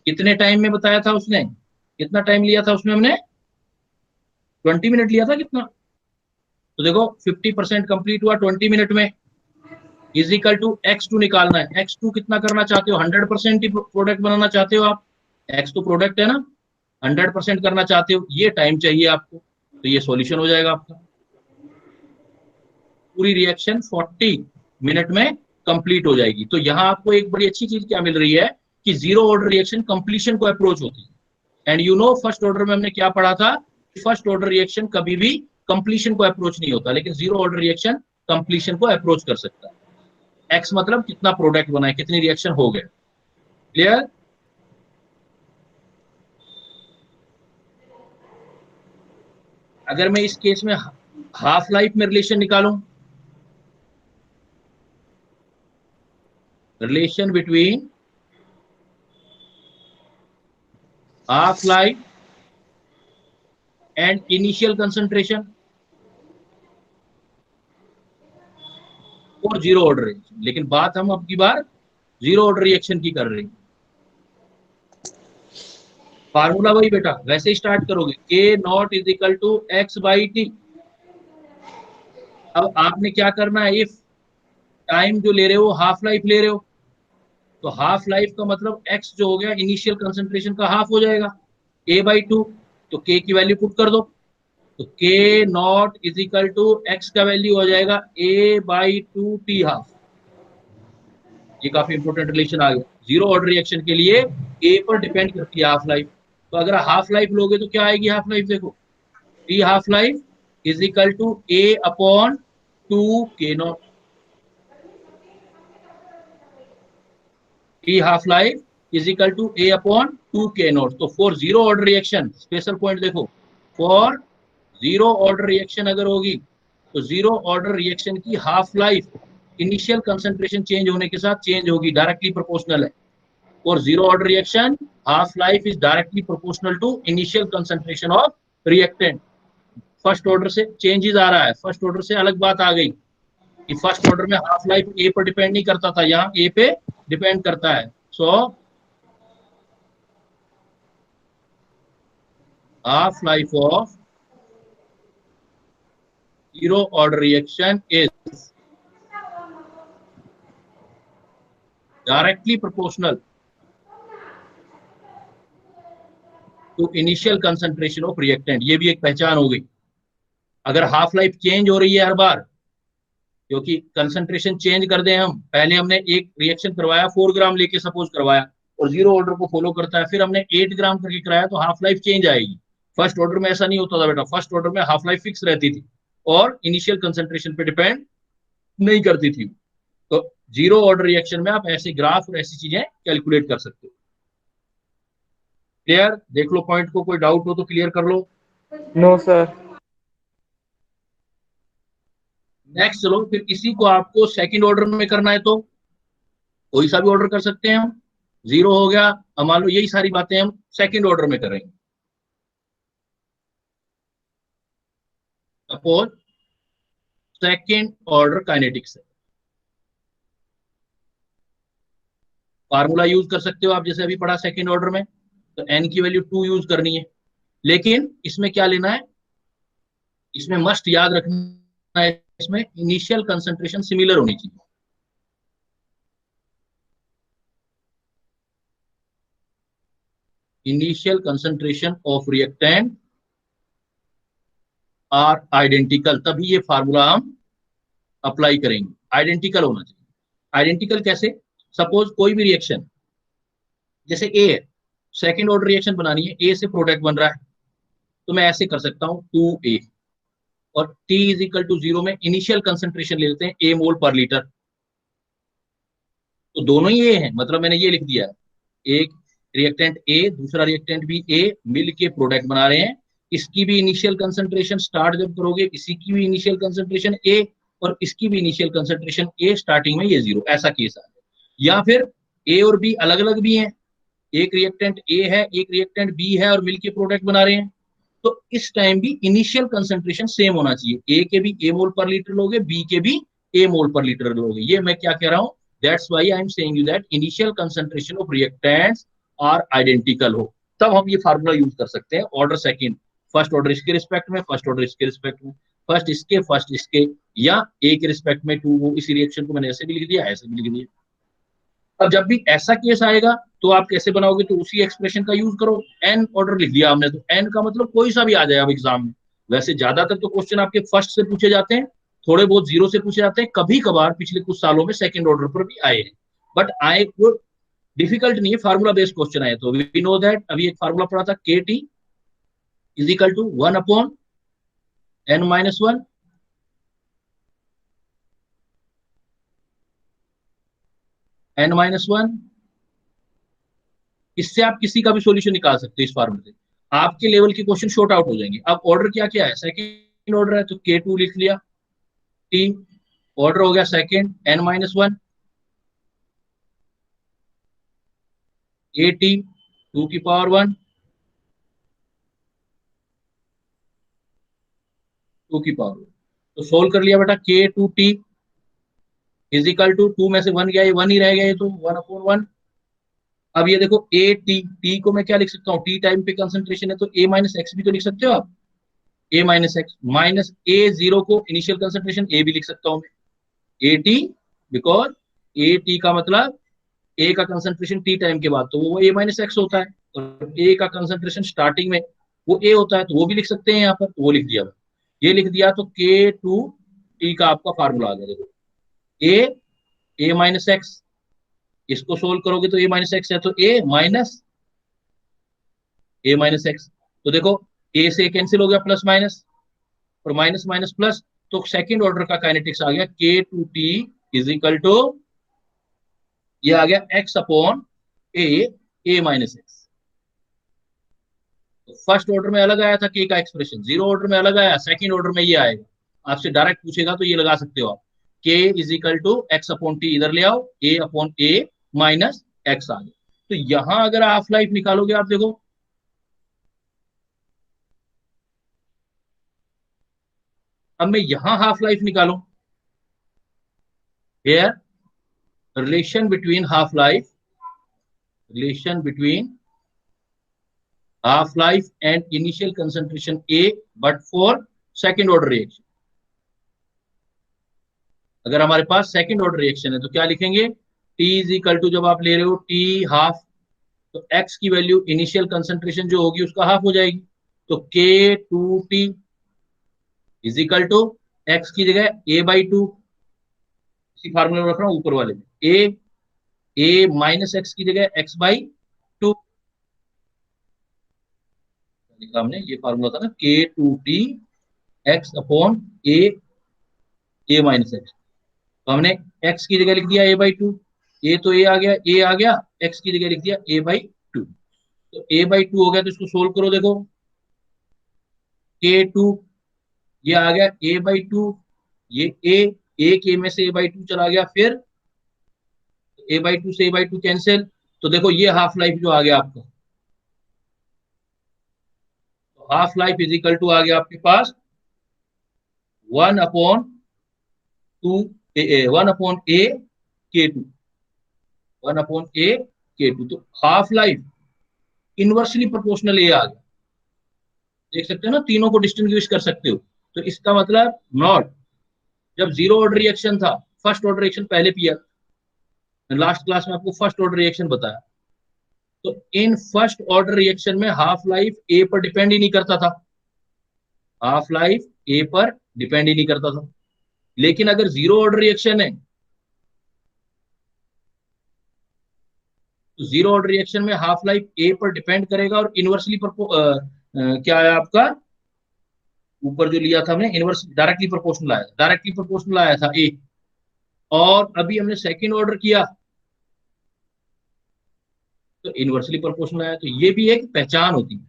कितने टाइम में बताया था उसने, कितना टाइम लिया था उसमें, हमने 20 मिनट लिया था कितना, तो देखो 50% कंप्लीट हुआ 20 मिनट में, इज इक्वल टू x2 निकालना है। x2 कितना करना चाहते हो, 100% ही प्रोडक्ट बनाना चाहते हो आप, x तो प्रोडक्ट है ना, 100% करना चाहते हो, ये टाइम चाहिए आपको, तो ये सॉल्यूशन हो जाएगा आपका। पूरी रिएक्शन 40 मिनट में कंप्लीट हो जाएगी। तो यहाँ आपको एक बड़ी अच्छी चीज क्या मिल रही है कि जीरो ऑर्डर रिएक्शन कंप्लीशन को अप्रोच होती है। And you know first order में हमने क्या पढ़ा था, फर्स्ट ऑर्डर रिएक्शन कभी भी कंप्लीशन को अप्रोच नहीं होता, लेकिन जीरो ऑर्डर रिएक्शन कंप्लीशन को अप्रोच कर सकता है। एक्स मतलब कितना प्रोडक्ट बना है, कितनी रिएक्शन हो गए, क्लियर। अगर मैं इस केस में हाफ लाइफ में रिलेशन निकालूं, relation between half life and initial concentration और जीरो ऑर्डर रिएक्शन, लेकिन बात हम अब की बार जीरो ऑर्डर रिएक्शन की कर रहे हैं। फार्मूला वही बेटा, वैसे ही स्टार्ट करोगे, k naught is equal to x by t. अब आपने क्या करना है, इफ टाइम जो ले रहे हो हाफ लाइफ ले रहे हो, तो हाफ लाइफ का मतलब x जो हो गया इनिशियल कंसंट्रेशन का हाफ हो जाएगा, a बाई टू, तो k की वैल्यू पुट कर दो, तो k naught is equal to x का वैल्यू हो जाएगा a by two t half. ये काफी इंपॉर्टेंट रिलेशन आ गया, जीरो ऑर्डर रिएक्शन के लिए a पर डिपेंड करती है हाफ लाइफ। तो अगर हाफ लाइफ लोगे तो क्या आएगी हाफ लाइफ, देखो T half life is equal to a upon two K naught, T half life is equal to a upon two K naught. तो for zero order reaction, special point देखो, फॉर जीरो ऑर्डर रिएक्शन अगर होगी तो जीरो ऑर्डर रिएक्शन की half life initial concentration change होने के साथ चेंज होगी, डायरेक्टली प्रोपोर्शनल है। For zero order reaction half life is directly proportional to initial concentration of reactant. First order से चेंजेस आ रहा है, फर्स्ट ऑर्डर से अलग बात आ गई कि फर्स्ट ऑर्डर में हाफ लाइफ ए पर डिपेंड नहीं करता था, यहाँ ए पे डिपेंड करता है। So half life of zero order reaction is directly proportional to initial concentration of reactant. ये भी एक पहचान हो गई। अगर हाफ लाइफ चेंज हो रही है हर बार, क्योंकि कंसंट्रेशन चेंज कर दें हम, पहले हमने एक रिएक्शन करवाया 4 ग्राम लेके सपोज करवाया और जीरो ऑर्डर को फॉलो करता है, फिर हमने 8 ग्राम करके कराया, तो हाफ लाइफ चेंज आएगी। फर्स्ट ऑर्डर में ऐसा नहीं होता था बेटा, फर्स्ट ऑर्डर में हाफ लाइफ फिक्स रहती थी और इनिशियल कंसंट्रेशन पे डिपेंड नहीं करती थी। तो जीरो ऑर्डर रिएक्शन में आप ऐसे ग्राफ और ऐसी चीजें कैलकुलेट कर सकते हो। क्लियर? देख लो पॉइंट को, कोई डाउट हो तो क्लियर कर लो। No sir. नेक्स्ट चलो, फिर इसी को आपको सेकंड ऑर्डर में करना है तो कोई सा भी ऑर्डर कर सकते हैं हम। जीरो हो गया, अब मान लो यही सारी बातें हम सेकंड ऑर्डर में करेंगे। सपोज सेकंड ऑर्डर काइनेटिक्स है, फार्मूला यूज कर सकते हो आप, जैसे अभी पढ़ा सेकंड ऑर्डर में, तो n की वैल्यू 2 यूज करनी है। लेकिन इसमें क्या लेना है, इसमें मस्ट याद रखना है, इसमें इनिशियल कंसंट्रेशन सिमिलर होनी चाहिए। Initial concentration of reactant are identical, तभी ये फार्मूला हम अप्लाई करेंगे। आइडेंटिकल होना चाहिए। आइडेंटिकल कैसे? सपोज कोई भी रिएक्शन, जैसे ए है, सेकेंड ऑर्डर रिएक्शन बनानी है, ए से प्रोडक्ट बन रहा है, तो मैं ऐसे कर सकता हूं 2A और T इज इक्वल टू 0 में इनिशियल कंसंट्रेशन ले लेते हैं A मोल पर लीटर। तो दोनों ही A है, मतलब मैंने ये लिख दिया है, एक रिएक्टेंट A दूसरा रिएक्टेंट भी A मिल के प्रोडक्ट बना रहे हैं। इसकी भी इनिशियल कंसंट्रेशन स्टार्ट जब करोगे, इसी की भी इनिशियल कंसंट्रेशन A और इसकी भी इनिशियल कंसंट्रेशन A, स्टार्टिंग में ये 0, ऐसा केस है। या फिर A और B अलग अलग भी हैं, एक रिएक्टेंट A है एक रिएक्टेंट B है और मिलके प्रोडक्ट बना रहे हैं, तो इस टाइम भी इनिशियल कंसंट्रेशन सेम होना चाहिए। A के भी A मोल पर लीटर लोगे, B के भी A मोल पर लीटर लोगे। ये मैं क्या कह रहा हूं, that's why I am saying you that initial concentration of reactants are identical हो, तब हम ये फार्मूला यूज कर सकते हैं। ऑर्डर सेकंड, फर्स्ट ऑर्डर इसके रिस्पेक्ट में, फर्स्ट ऑर्डर इसके रिस्पेक्ट में, फर्स्ट इसके, या A के रिस्पेक्ट में 2, वो इसी रिएक्शन को मैंने ऐसे भी लिख दिया, ऐसे भी लिख दिया। अब जब भी ऐसा केस आएगा तो आप कैसे बनाओगे, तो उसी एक्सप्रेशन का यूज करो। n ऑर्डर लिख दिया हमने, तो n का मतलब कोई सा भी आ जाए अब एग्जाम में। वैसे ज्यादातर तो क्वेश्चन आपके फर्स्ट से पूछे जाते हैं, थोड़े बहुत जीरो से पूछे जाते हैं, कभी कभार पिछले कुछ सालों में सेकंड ऑर्डर पर भी आए हैं, बट आए को डिफिकल्ट नहीं है, फार्मूला बेस्ड क्वेश्चन आए। तो वी नो दैट, अभी एक फार्मूला पढ़ा था, KT is equal to 1 upon n-1 n-1। इससे आप किसी का भी सॉल्यूशन निकाल सकते हो इस फार्मूले से, आपके लेवल के क्वेश्चन शॉर्ट आउट हो जाएंगे। अब ऑर्डर क्या क्या है, सेकंड ऑर्डर है तो K2 लिख लिया, T ऑर्डर हो गया सेकंड, n-1 AT 2 की पावर 1 2 की पावर 1। तो सोल्व कर लिया बेटा, K2T इज इक्वल टू 2 में से 1 गया, ये 1 ही रह गया, ये तो 1/1। अब ये देखो T को मैं क्या लिख सकता हूँ, T टाइम पे कंसंट्रेशन है तो A-X भी तो लिख सकते हो आप, A-X माइनस A0 को इनिशियल कंसंट्रेशन A भी लिख सकता हूँ मैं, AT, बिकॉज AT का मतलब A का कंसंट्रेशन T टाइम के बाद तो वो A-X होता है, और A का कंसंट्रेशन स्टार्टिंग में वो A होता है, तो वो भी लिख सकते हैं यहाँ पर, तो वो लिख दिया, ये लिख दिया। तो K2T का आपका फार्मूला आ गया, देखो A-X, इसको सोल्व करोगे तो A-X है, तो A-X। तो देखो A से कैंसिल हो गया, प्लस माइनस, और माइनस माइनस प्लस, तो सेकंड ऑर्डर का काइनेटिक्स आ गया K2T इज इक्वल टू, ये आ गया x अपॉन A-X। तो फर्स्ट ऑर्डर में अलग आया था K का एक्सप्रेशन, जीरो ऑर्डर में अलग आया, सेकंड ऑर्डर में ये आएगा। आपसे डायरेक्ट पूछेगा तो ये लगा सकते हो आप, K is equal to x upon T, इधर ले आओ, A/A-X आ गया। तो यहां अगर हाफ लाइफ निकालोगे आप, देखो अब मैं यहां हाफ लाइफ निकालूं, here relation between half life and initial concentration A, but for second order reaction। अगर हमारे पास सेकंड ऑर्डर रिएक्शन है तो क्या लिखेंगे, T इज इक्वल टू, जब आप ले रहे हो T हाफ तो x की वैल्यू इनिशियल कंसंट्रेशन जो होगी उसका हाफ हो जाएगी। तो K2T is equal to x की जगह A/2, इसी फार्मूले में रख रहा हूं ऊपर वाले में, A माइनस x की जगह x/2 लिखा हमने, ये फार्मूला था ना, K2T x upon A minus x। तो हमने x की जगह लिख दिया A/2, A तो A आ गया, x की जगह लिख दिया A/2। तो A/2 हो गया, तो इसको सोल्व करो, देखो K2 ये आ गया A/2, ये एक A में से A/2 चला गया, फिर A/2 से A/2 कैंसिल, तो देखो ये हाफ लाइफ जो आ गया आपका, तो half life is equal to आ गया आपके पास 1/2 1/A/K2 तो half life inversely proportional A आ गया। देख सकते हो ना, तीनों को डिस्टिंग्विश कर सकते हो। तो इसका मतलब नॉट, जब जीरो ऑर्डर रिएक्शन था, फर्स्ट ऑर्डर रिएक्शन पहले पिया, लास्ट क्लास में आपको फर्स्ट ऑर्डर रिएक्शन बताया, तो इन फर्स्ट ऑर्डर रिएक्शन में हाफ लाइफ ए पर डिपेंड ही नहीं करता था, हाफ लाइफ ए पर डिपेंड ही नहीं करता था। लेकिन अगर जीरो ऑर्डर रिएक्शन है, तो जीरो ऑर्डर रिएक्शन में हाफ लाइफ ए पर डिपेंड करेगा और इनवर्सली क्या है आपका, ऊपर जो लिया था हमने इनवर्स डायरेक्टली प्रोपोर्शनल आया था ए, और अभी हमने सेकंड ऑर्डर किया तो इनवर्सली प्रोपोर्शनल आया। तो ये भी एक पहचान होती है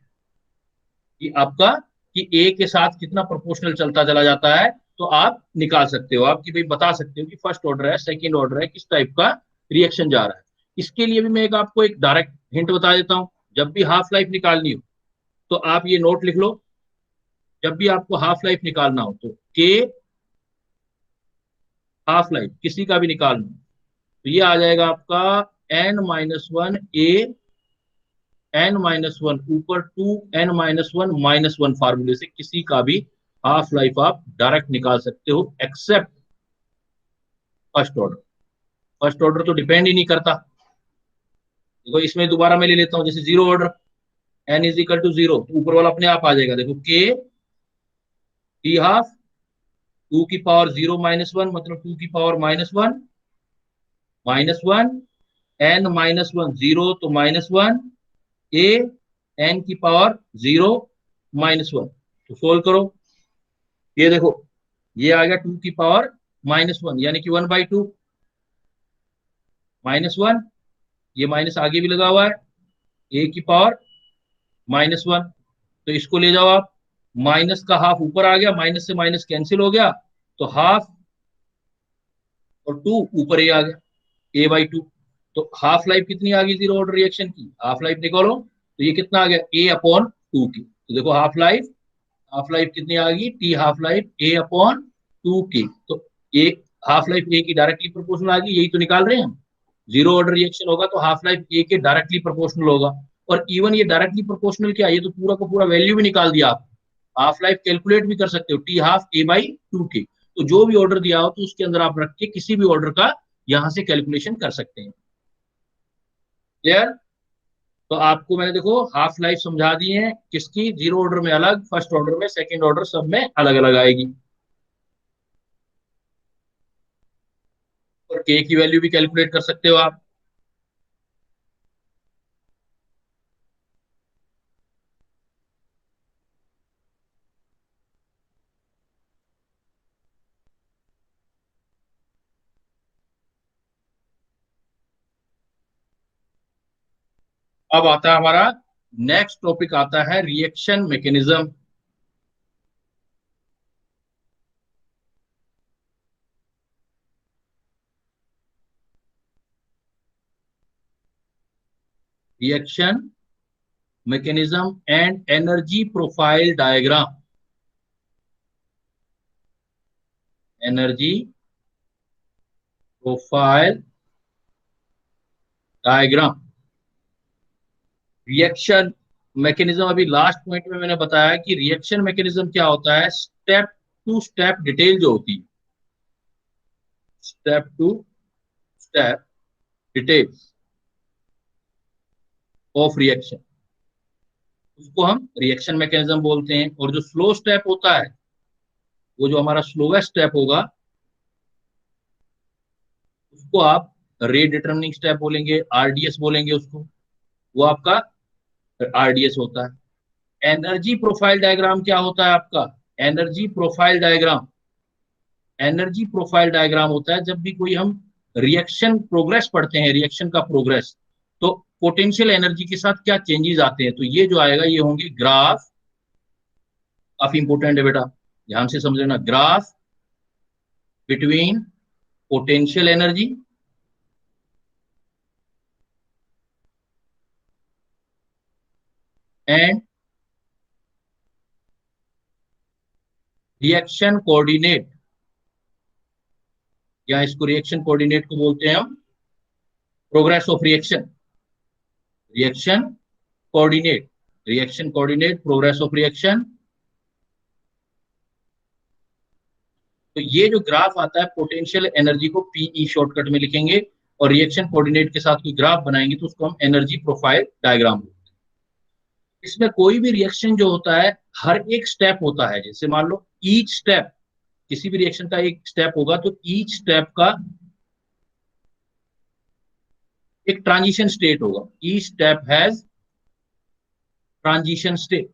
कि आपका, कि ए के साथ कितना प्रोपोर्शनल चलता चला जाता है, तो आप निकाल सकते हो, आप कि भाई बता सकते हो कि फर्स्ट ऑर्डर है, सेकंड ऑर्डर है, किस टाइप का रिएक्शन जा रहा है। इसके लिए भी मैं आपको एक डायरेक्ट हिंट बता देता हूं, जब भी हाफ लाइफ निकालनी हो तो आप ये नोट लिख लो, जब भी आपको हाफ लाइफ निकालना हो तो के हाफ लाइफ किसी का भी निकालना हो तो ये आ जाएगा आपका n-1 n-1 ऊपर 2n-1 फार्मूले से किसी का भी हाफ लाइफ आप डायरेक्ट निकाल सकते हो, accept first order. First order तो डिपेंड ही नहीं करता। देखो इसमें दोबारा मैं ले लेता हूं, जैसे zero order n is equal to 0, तो ऊपर वाला अपने आप आ जाएगा, देखो k t हाफ 2 की पावर 0-1 मतलब 2 की पावर -1 n-1 0 तो -1 a n की पावर 0-1, तो सोल्व करो, ये देखो ये आ गया 2 की पावर -1 यानी कि 1/2 -1, ये माइनस आगे भी लगा हुआ है, a की पावर -1, तो इसको ले जाओ आप, माइनस का हाफ ऊपर आ गया, माइनस से माइनस कैंसिल हो गया, तो हाफ और 2 ऊपर a आ गया A/2। तो हाफ लाइफ कितनी आ गई जीरो ऑर्डर रिएक्शन की, हाफ लाइफ निकालो, तो ये कितना आ गया A/2 की। तो देखो हाफ लाइफ कितनी आ गई, टी हाफ लाइफ A/2 की। तो एक हाफ लाइफ ए की डायरेक्टली प्रोपोर्शनल आ गई, यही तो निकाल रहे हैं हम। जीरो ऑर्डर रिएक्शन होगा तो हाफ लाइफ ए के डायरेक्टली प्रोपोर्शनल होगा, और इवन ये डायरेक्टली प्रोपोर्शनल क्या, ये तो पूरा का पूरा वैल्यू भी निकाल दिया आप, हाफ लाइफ कैलकुलेट भी कर सकते हो, टी हाफ A/2 के। तो जो भी ऑर्डर दिया हो तो उसके अंदर आप रख के किसी भी ऑर्डर का यहां से कैलकुलेशन कर सकते हैं। क्लियर? तो आपको मैंने देखो हाफ लाइफ समझा दी है, किसकी, जीरो ऑर्डर में अलग, फर्स्ट ऑर्डर में, सेकंड ऑर्डर, सब में अलग अलग आएगी। और के की वैल्यू भी कैलकुलेट कर सकते हो आप। अब आता है हमारा नेक्स्ट टॉपिक, आता है reaction mechanism. Reaction mechanism and energy profile diagram. Energy profile diagram. Reaction mechanism, अभी लास्ट पॉइंट में मैंने बताया कि रिएक्शन मैकेनिज्म क्या होता है, स्टेप टू स्टेप डिटेल जो होती है, step to step details. Of reaction, उसको हम रिएक्शन मैकेनिज्म बोलते हैं। और जो स्लो स्टेप होता है, वो जो हमारा स्लोवेस्ट स्टेप होगा, उसको आप रेट डिटरमिनिंग स्टेप बोलेंगे, आरडीएस बोलेंगे उसको, वो आपका आरडीएस होता है। एनर्जी प्रोफाइल डायग्राम क्या होता है आपका? Energy profile diagram, energy profile diagram होता है जब भी कोई हम रिएक्शन प्रोग्रेस पढ़ते हैं, रिएक्शन का प्रोग्रेस, तो पोटेंशियल एनर्जी के साथ क्या चेंजेस आते हैं, तो ये जो आएगा ये होंगे ग्राफ। काफी इंपॉर्टेंट है बेटा, ध्यान से समझ लेना। Graph between potential energy and reaction coordinate, या इसको रिएक्शन कोऑर्डिनेट को बोलते हैं हम progress of reaction, reaction coordinate, reaction coordinate, progress of reaction. तो ये जो ग्राफ आता है पोटेंशियल एनर्जी को पीई शॉर्टकट में लिखेंगे, और रिएक्शन कोऑर्डिनेट के साथ कोई ग्राफ बनाएंगे तो उसको हम एनर्जी प्रोफाइल डायग्राम बोलते हैं। इसमें कोई भी रिएक्शन जो होता है, हर एक स्टेप होता है, जैसे मान लो ईच स्टेप, किसी भी रिएक्शन का एक स्टेप होगा तो ईच स्टेप का एक ट्रांजिशन स्टेट होगा। Each step has transition state,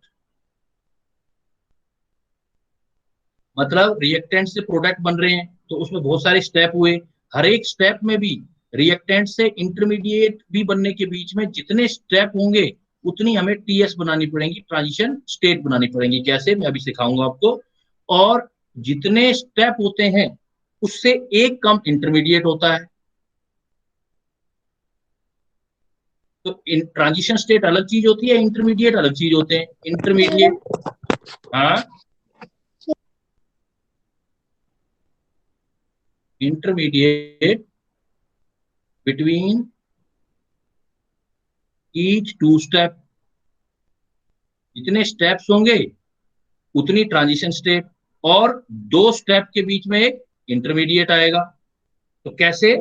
मतलब रिएक्टेंट से प्रोडक्ट बन रहे हैं तो उसमें बहुत सारे स्टेप हुए, हर एक स्टेप में भी रिएक्टेंट से इंटरमीडिएट भी बनने के बीच में जितने स्टेप होंगे उतनी हमें टीएस बनानी पड़ेगी, ट्रांजिशन स्टेट बनानी पड़ेगी। कैसे, मैं अभी सिखाऊंगा आपको। और जितने स्टेप होते हैं उससे एक कम इंटरमीडिएट होता है। तो ट्रांजिशन स्टेट अलग चीज होती है, इंटरमीडिएट अलग चीज होते हैं। इंटरमीडिएट, हाँ, intermediate between each two step, जितने स्टेप्स होंगे उतनी ट्रांजिशन स्टेट, और दो स्टेप के बीच में एक इंटरमीडिएट आएगा। तो कैसे,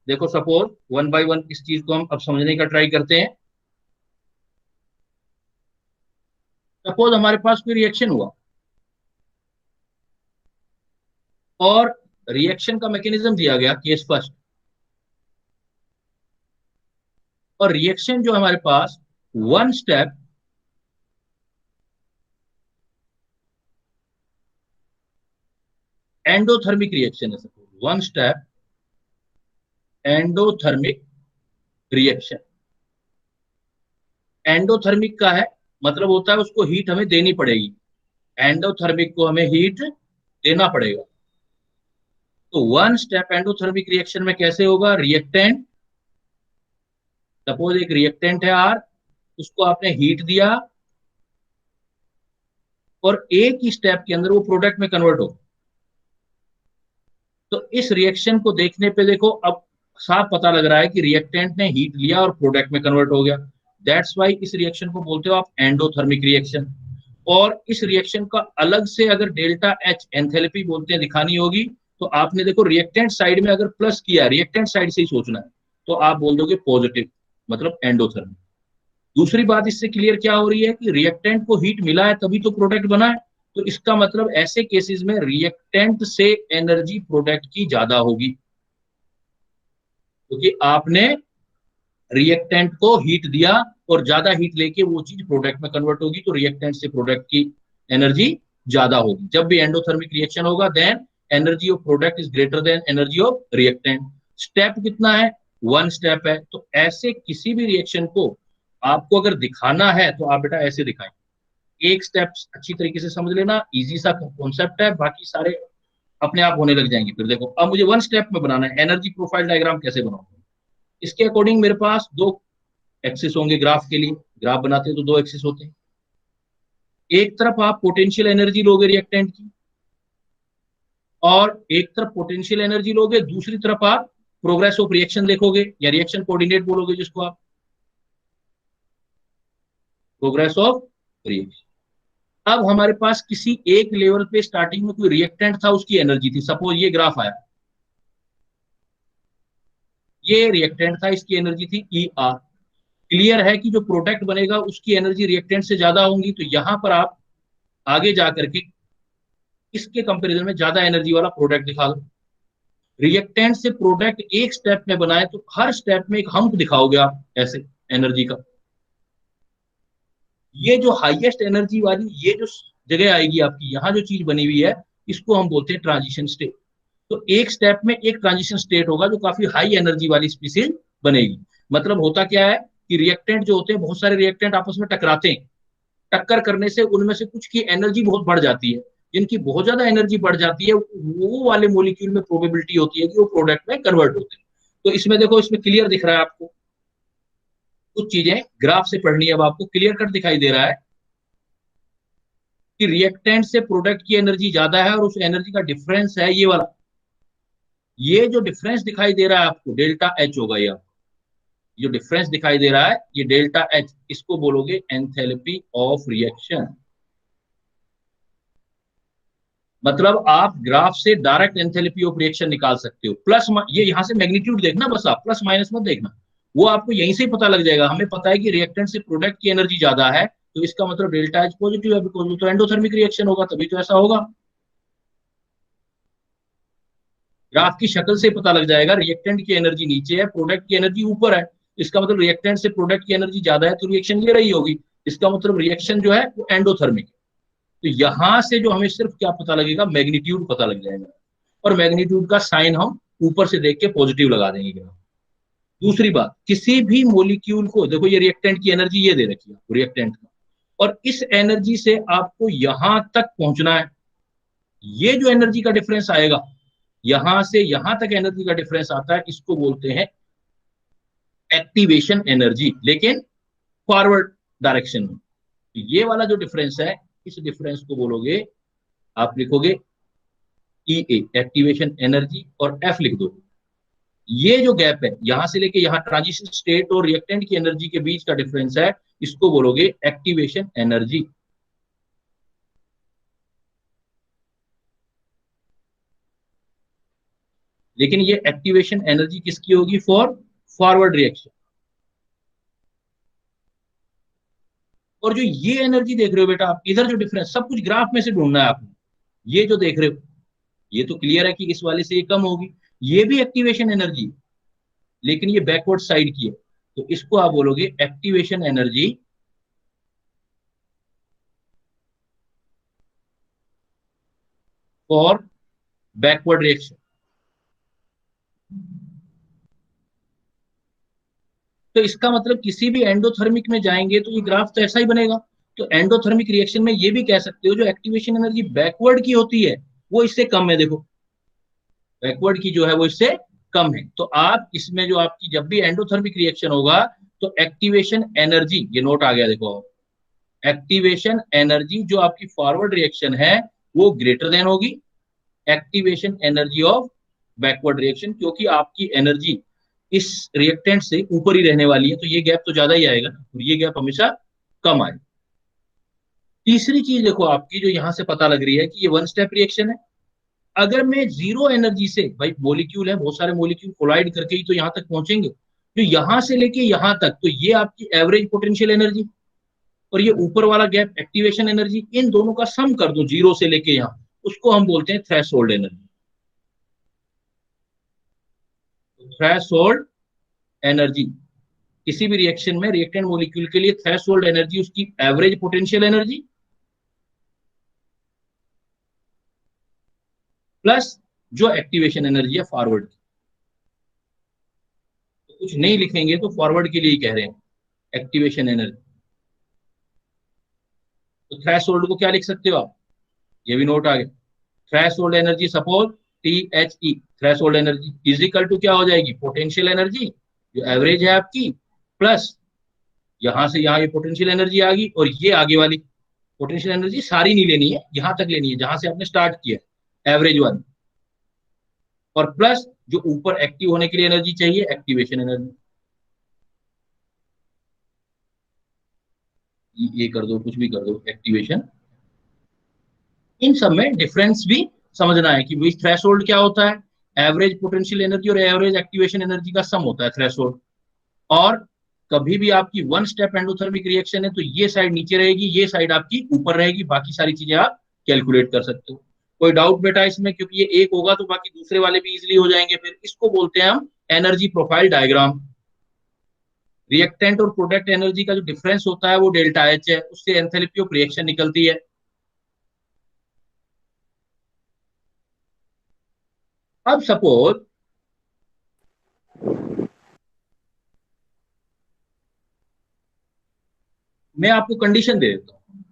देखो सपोज वन बाय वन इस चीज को हम अब समझने का ट्राई करते हैं। सपोज हमारे पास कोई रिएक्शन हुआ और रिएक्शन का मैकेनिज्म दिया गया, केस फर्स्ट, और रिएक्शन जो हमारे पास वन स्टेप एंडोथर्मिक रिएक्शन है, suppose one step endothermic reaction. Endothermic का है मतलब होता है उसको हीट हमें देनी पड़ेगी, एंडोथर्मिक को हमें हीट देना पड़ेगा। तो वन स्टेप एंडोथर्मिक रिएक्शन में कैसे होगा, रिएक्टेंट, सपोज एक रिएक्टेंट है आर, उसको आपने हीट दिया और एक ही स्टेप के अंदर वो प्रोडक्ट में कन्वर्ट हो। तो इस रिएक्शन को देखने पे देखो अब साफ पता लग रहा है कि रिएक्टेंट ने हीट लिया और प्रोडक्ट में कन्वर्ट हो गया। दैट्स वाई इस रिएक्शन को बोलते हो आप एंडोथर्मिक रिएक्शन। और इस रिएक्शन का अलग से अगर डेल्टा एच एंथैल्पी बोलते हैं दिखानी होगी, तो आपने देखो रिएक्टेंट साइड में अगर प्लस किया, रिएक्टेंट साइड से ही सोचना है, तो आप बोल दोगे पॉजिटिव, मतलब एंडोथर्मिक। दूसरी बात इससे क्लियर क्या हो रही है कि रिएक्टेंट को हीट मिला है तभी तो प्रोडक्ट बना है, तो इसका मतलब ऐसे केसेस में रिएक्टेंट से एनर्जी प्रोडक्ट की ज्यादा होगी, क्योंकि आपने रिएक्टेंट को हीट दिया और ज्यादा हीट लेके वो चीज प्रोडक्ट में कन्वर्ट होगी, तो रिएक्टेंट से प्रोडक्ट की एनर्जी ज्यादा होगी। जब भी एंडोथर्मिक रिएक्शन होगा then energy of product is greater than energy of reactant. Step कितना है, वन स्टेप है। तो ऐसे किसी भी रिएक्शन को आपको अगर दिखाना है तो आप बेटा ऐसे दिखाएं। एक स्टेप अच्छी तरीके से समझ लेना, इजी सा कॉन्सेप्ट है, बाकी सारे अपने आप होने लग जाएंगे। फिर देखो अब मुझे वन स्टेप में बनाना है, एनर्जी प्रोफाइल डायग्राम कैसे बनाऊंगा। इसके अकॉर्डिंग मेरे पास दो एक्सिस होंगे ग्राफ के लिए, ग्राफ बनाते हैं तो दो एक्सिस होते हैं। एक तरफ आप पोटेंशियल एनर्जी लोगे रिएक्टेंट की, और एक तरफ पोटेंशियल एनर्जी लोगे, दूसरी तरफ आप प्रोग्रेस ऑफ रिएक्शन देखोगे, या रिएक्शन कोऑर्डिनेट बोलोगे जिसको आप, प्रोग्रेस ऑफ रिएक्शन। अब हमारे पास किसी एक लेवल पे स्टार्टिंग में कोई रिएक्टेंट था, उसकी एनर्जी थी, सपोज ये ग्राफ आया, ये रिएक्टेंट था, इसकी एनर्जी थी ई आर। क्लियर है कि जो प्रोडक्ट बनेगा उसकी एनर्जी रिएक्टेंट से ज्यादा होंगी, तो यहां पर आप आगे जाकर के इसके कंपैरिजन में ज्यादा एनर्जी वाला प्रोडक्ट दिखा दो। रिएक्टेंट से प्रोडक्ट एक स्टेप में बनाए तो हर स्टेप में एक हम्प दिखाओगे आप ऐसे एनर्जी का। ये जो हाईएस्ट एनर्जी वाली ये जो जगह आएगी आपकी, यहाँ जो चीज बनी हुई है इसको हम बोलते हैं ट्रांजिशन स्टेट। तो एक स्टेप में एक ट्रांजिशन स्टेट होगा जो काफी हाई एनर्जी वाली स्पीसीज बनेगी। मतलब होता क्या है कि रिएक्टेंट जो होते हैं, बहुत सारे रिएक्टेंट आपस में टकराते हैं, टक्कर करने से उनमें से कुछ की एनर्जी बहुत बढ़ जाती है। जिनकी बहुत ज्यादा एनर्जी बढ़ जाती है वो वाले मोलिक्यूल में प्रोबेबिलिटी होती है कि वो प्रोडक्ट में कन्वर्ट होते हैं। तो इसमें देखो, इसमें क्लियर दिख रहा है आपको, कुछ चीजें ग्राफ से पढ़नी है, अब आपको क्लियर कट दिखाई दे रहा है कि रिएक्टेंट से प्रोडक्ट की एनर्जी ज्यादा है और उस एनर्जी का डिफरेंस है ये वाला। ये जो डिफरेंस दिखाई दे रहा है आपको डेल्टा एच होगा। ये जो डिफरेंस दिखाई दे रहा है ये डेल्टा एच, इसको बोलोगे एंथैल्पी ऑफ रिएक्शन। मतलब आप ग्राफ से डायरेक्ट एंथैल्पी ऑफ रिएक्शन निकाल सकते हो। प्लस ये यहां से मैग्नीट्यूड देखना, बस आप प्लस माइनस मत देखना, वो आपको यहीं से ही पता लग जाएगा। हमें पता है कि रिएक्टेंट से प्रोडक्ट की एनर्जी ज्यादा है, तो इसका मतलब डेल्टा एच पॉजिटिव है, बिकॉज तो एंडोथर्मिक रिएक्शन होगा, तभी तो ऐसा होगा। ग्राफ की शक्ल से पता लग जाएगा रिएक्टेंट की एनर्जी नीचे है, प्रोडक्ट की एनर्जी ऊपर है, इसका मतलब रिएक्टेंट से प्रोडक्ट की एनर्जी ज्यादा है, तो रिएक्शन ये रही होगी, इसका मतलब रिएक्शन जो है वो एंडोथर्मिक है। तो यहां से जो हमें सिर्फ क्या पता लगेगा, मैग्नीट्यूड पता लग जाएगा, और मैग्नीट्यूड का साइन हम ऊपर से देख के पॉजिटिव लगा देंगे ग्राफ। दूसरी बात, किसी भी मोलिक्यूल को देखो, ये रिएक्टेंट की एनर्जी ये दे रखी है रिएक्टेंट का, और इस एनर्जी से आपको यहां तक पहुंचना है। ये जो एनर्जी का डिफरेंस आएगा, यहां से यहां तक एनर्जी का डिफरेंस आता है, इसको बोलते हैं एक्टिवेशन एनर्जी, लेकिन फॉरवर्ड डायरेक्शन में। तो ये वाला जो डिफरेंस है, इस डिफरेंस को बोलोगे, आप लिखोगे ई ए एक्टिवेशन एनर्जी और एफ लिख दो। ये जो गैप है यहां से लेके यहां ट्रांजिशन स्टेट और रिएक्टेंट की एनर्जी के बीच का डिफरेंस है, इसको बोलोगे एक्टिवेशन एनर्जी। लेकिन ये एक्टिवेशन एनर्जी किसकी होगी, फॉर फॉरवर्ड रिएक्शन। और जो ये एनर्जी देख रहे हो बेटा आप, इधर जो डिफरेंस, सब कुछ ग्राफ में से ढूंढना है आपने। ये जो देख रहे हो, ये तो क्लियर है कि इस वाले से ये कम होगी, ये भी एक्टिवेशन एनर्जी, लेकिन ये बैकवर्ड साइड की है, तो इसको आप बोलोगे activation energy for backward reaction. तो इसका मतलब किसी भी एंडोथर्मिक में जाएंगे तो ये ग्राफ तो ऐसा ही बनेगा। तो एंडोथर्मिक रिएक्शन में ये भी कह सकते हो जो एक्टिवेशन एनर्जी बैकवर्ड की होती है वो इससे कम है। देखो, बैकवर्ड की जो है वो इससे कम है। तो आप इसमें जो आपकी जब भी एंडोथर्मिक रिएक्शन होगा तो एक्टिवेशन एनर्जी, ये नोट आ गया देखो, एक्टिवेशन एनर्जी जो आपकी फॉरवर्ड रिएक्शन है वो ग्रेटर देन होगी activation energy of backward reaction, क्योंकि आपकी एनर्जी इस रिएक्टेंट से ऊपर ही रहने वाली है, तो ये गैप तो ज्यादा ही आएगा और ये गैप हमेशा कम आएगा। तीसरी चीज देखो आपकी जो यहां से पता लग रही है कि ये वन स्टेप रिएक्शन है। अगर मैं जीरो एनर्जी से, भाई मॉलिक्यूल है, बहुत सारे मॉलिक्यूल कोलाइड करके ही तो यहां तक पहुंचेंगे, तो यहां से लेके यहां तक, तो ये आपकी एवरेज पोटेंशियल एनर्जी और ये ऊपर वाला गैप एक्टिवेशन एनर्जी, इन दोनों का सम कर दो जीरो से लेके यहां, उसको हम बोलते हैं थ्रेशोल्ड एनर्जी। थ्रेशोल्ड एनर्जी किसी भी रिएक्शन में रिएक्टेंट मॉलिक्यूल के लिए थ्रेशोल्ड एनर्जी उसकी एवरेज पोटेंशियल एनर्जी प्लस जो एक्टिवेशन एनर्जी है फॉरवर्ड की। तो कुछ नहीं लिखेंगे तो फॉरवर्ड के लिए ही कह रहे हैं एक्टिवेशन एनर्जी। तो थ्रेशोल्ड को क्या लिख सकते हो आप, ये भी नोट आ गया। Threshold energy suppose THE, threshold energy is equal to क्या हो जाएगी, पोटेंशियल एनर्जी जो एवरेज है आपकी, प्लस यहां से यहां ये पोटेंशियल एनर्जी आ गई, और ये आगे वाली पोटेंशियल एनर्जी सारी नहीं लेनी है, यहां तक लेनी है जहां से आपने स्टार्ट किया एवरेज वाली, और प्लस जो ऊपर एक्टिव होने के लिए एनर्जी चाहिए एक्टिवेशन एनर्जी। ये कर दो, कुछ भी कर दो, एक्टिवेशन। इन सब में डिफरेंस भी समझना है कि भाई थ्रेशोल्ड क्या होता है, एवरेज पोटेंशियल एनर्जी और एवरेज एक्टिवेशन एनर्जी का सम होता है थ्रेशोल्ड। और कभी भी आपकी वन स्टेप एंडोथर्मिक रिएक्शन है तो ये साइड नीचे रहेगी, ये साइड आपकी ऊपर रहेगी, बाकी सारी चीजें आप कैलकुलेट कर सकते हो। कोई डाउट बेटा इसमें? क्योंकि ये एक होगा तो बाकी दूसरे वाले भी इजीली हो जाएंगे। फिर इसको बोलते हैं हम एनर्जी प्रोफाइल डायग्राम। रिएक्टेंट और प्रोडक्ट एनर्जी का जो डिफरेंस होता है वो डेल्टा एच है, उससे एंथैल्पी ऑफ रिएक्शन निकलती है। अब सपोज मैं आपको कंडीशन दे देता हूं,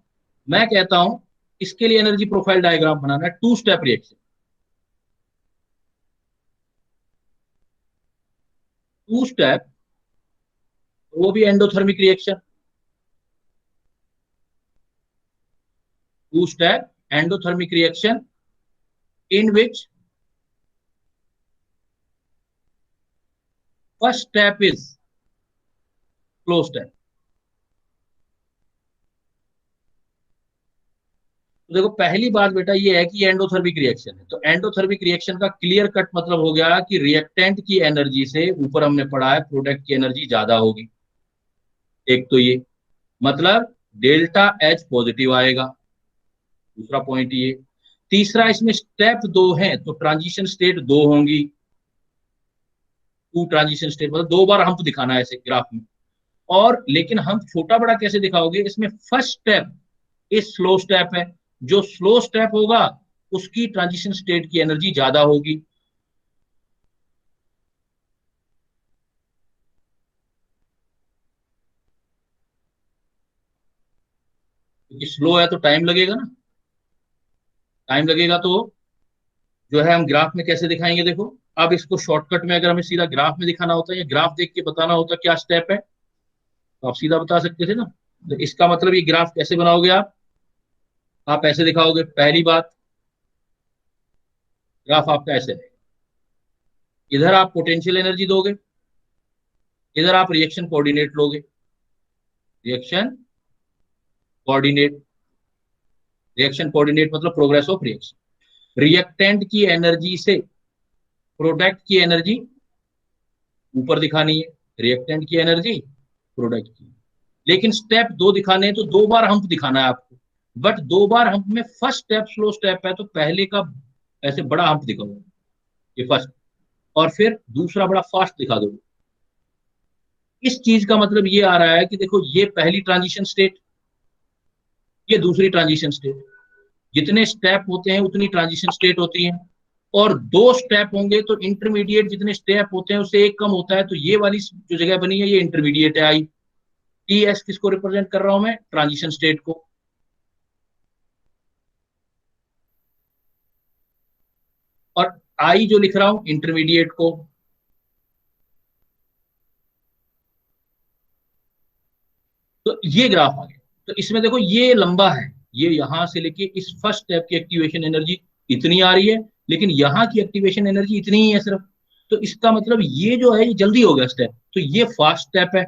मैं कहता हूं इसके लिए एनर्जी प्रोफाइल डायग्राम बनाना है, 2 स्टेप रिएक्शन, 2 स्टेप, वो भी endothermic reaction, 2 step endothermic reaction in which first step is flow step। तो देखो पहली बात बेटा ये है कि एंडोथर्मिक रिएक्शन है, तो एंडोथर्मिक रिएक्शन का क्लियर कट मतलब हो गया कि रिएक्टेंट की एनर्जी से ऊपर हमने पढ़ा है प्रोडक्ट की एनर्जी ज्यादा होगी। एक तो ये मतलब डेल्टा एच पॉजिटिव आएगा, दूसरा पॉइंट ये। तीसरा इसमें स्टेप 2 है तो ट्रांजिशन स्टेट 2 होंगी, 2 ट्रांजिशन स्टेट, मतलब 2 बार हम्प दिखाना है ऐसे ग्राफ में। और लेकिन हम छोटा बड़ा कैसे दिखाओगे? इसमें फर्स्ट स्टेप इस स्लो स्टेप है, जो स्लो स्टेप होगा उसकी ट्रांजिशन स्टेट की एनर्जी ज्यादा होगी। क्योंकि स्लो है तो टाइम लगेगा ना, टाइम लगेगा तो जो है हम ग्राफ में कैसे दिखाएंगे? देखो अब इसको शॉर्टकट में अगर हमें सीधा ग्राफ में दिखाना होता है या ग्राफ देख के बताना होता क्या स्टेप है तो आप सीधा बता सकते थे ना। तो इसका मतलब ये ग्राफ कैसे बनाओगे आप ऐसे दिखाओगे। पहली बात, ग्राफ आपका ऐसे है, इधर आप पोटेंशियल एनर्जी दोगे, इधर आप रिएक्शन कोऑर्डिनेट लोगे, रिएक्शन कोऑर्डिनेट, रिएक्शन कोऑर्डिनेट मतलब प्रोग्रेस ऑफ रिएक्शन। रिएक्टेंट की एनर्जी से प्रोडक्ट की एनर्जी ऊपर दिखानी है, रिएक्टेंट की एनर्जी प्रोडक्ट की। लेकिन स्टेप 2 दिखाने हैं तो 2 बार हम्प दिखाना है आपको, बट 2 बार हम्प में फर्स्ट स्टेप स्लो स्टेप है तो पहले का ऐसे बड़ा हम्प दिखाओ, ये फर्स्ट, और फिर दूसरा बड़ा फास्ट दिखा दो। इस चीज का मतलब ये आ रहा है कि देखो ये पहली ट्रांजिशन स्टेट, ये दूसरी ट्रांजिशन स्टेट, जितने स्टेप होते हैं उतनी ट्रांजिशन स्टेट होती है, और 2 स्टेप होंगे तो इंटरमीडिएट जितने स्टेप होते हैं उससे एक कम होता है, तो ये वाली जो जगह बनी है ये इंटरमीडिएट है। आई टी एस किसको रिप्रेजेंट कर रहा हूं मैं? ट्रांजिशन स्टेट को। और आई जो लिख रहा हूं इंटरमीडिएट को। तो ये ग्राफ आ गया। तो इसमें देखो ये लंबा है, ये यहां से लेके इस फर्स्ट स्टेप की एक्टिवेशन एनर्जी इतनी आ रही है, लेकिन यहाँ की एक्टिवेशन एनर्जी इतनी ही है सिर्फ। तो इसका मतलब ये जो है ये जल्दी हो गया स्टेप, तो ये फास्ट स्टेप है।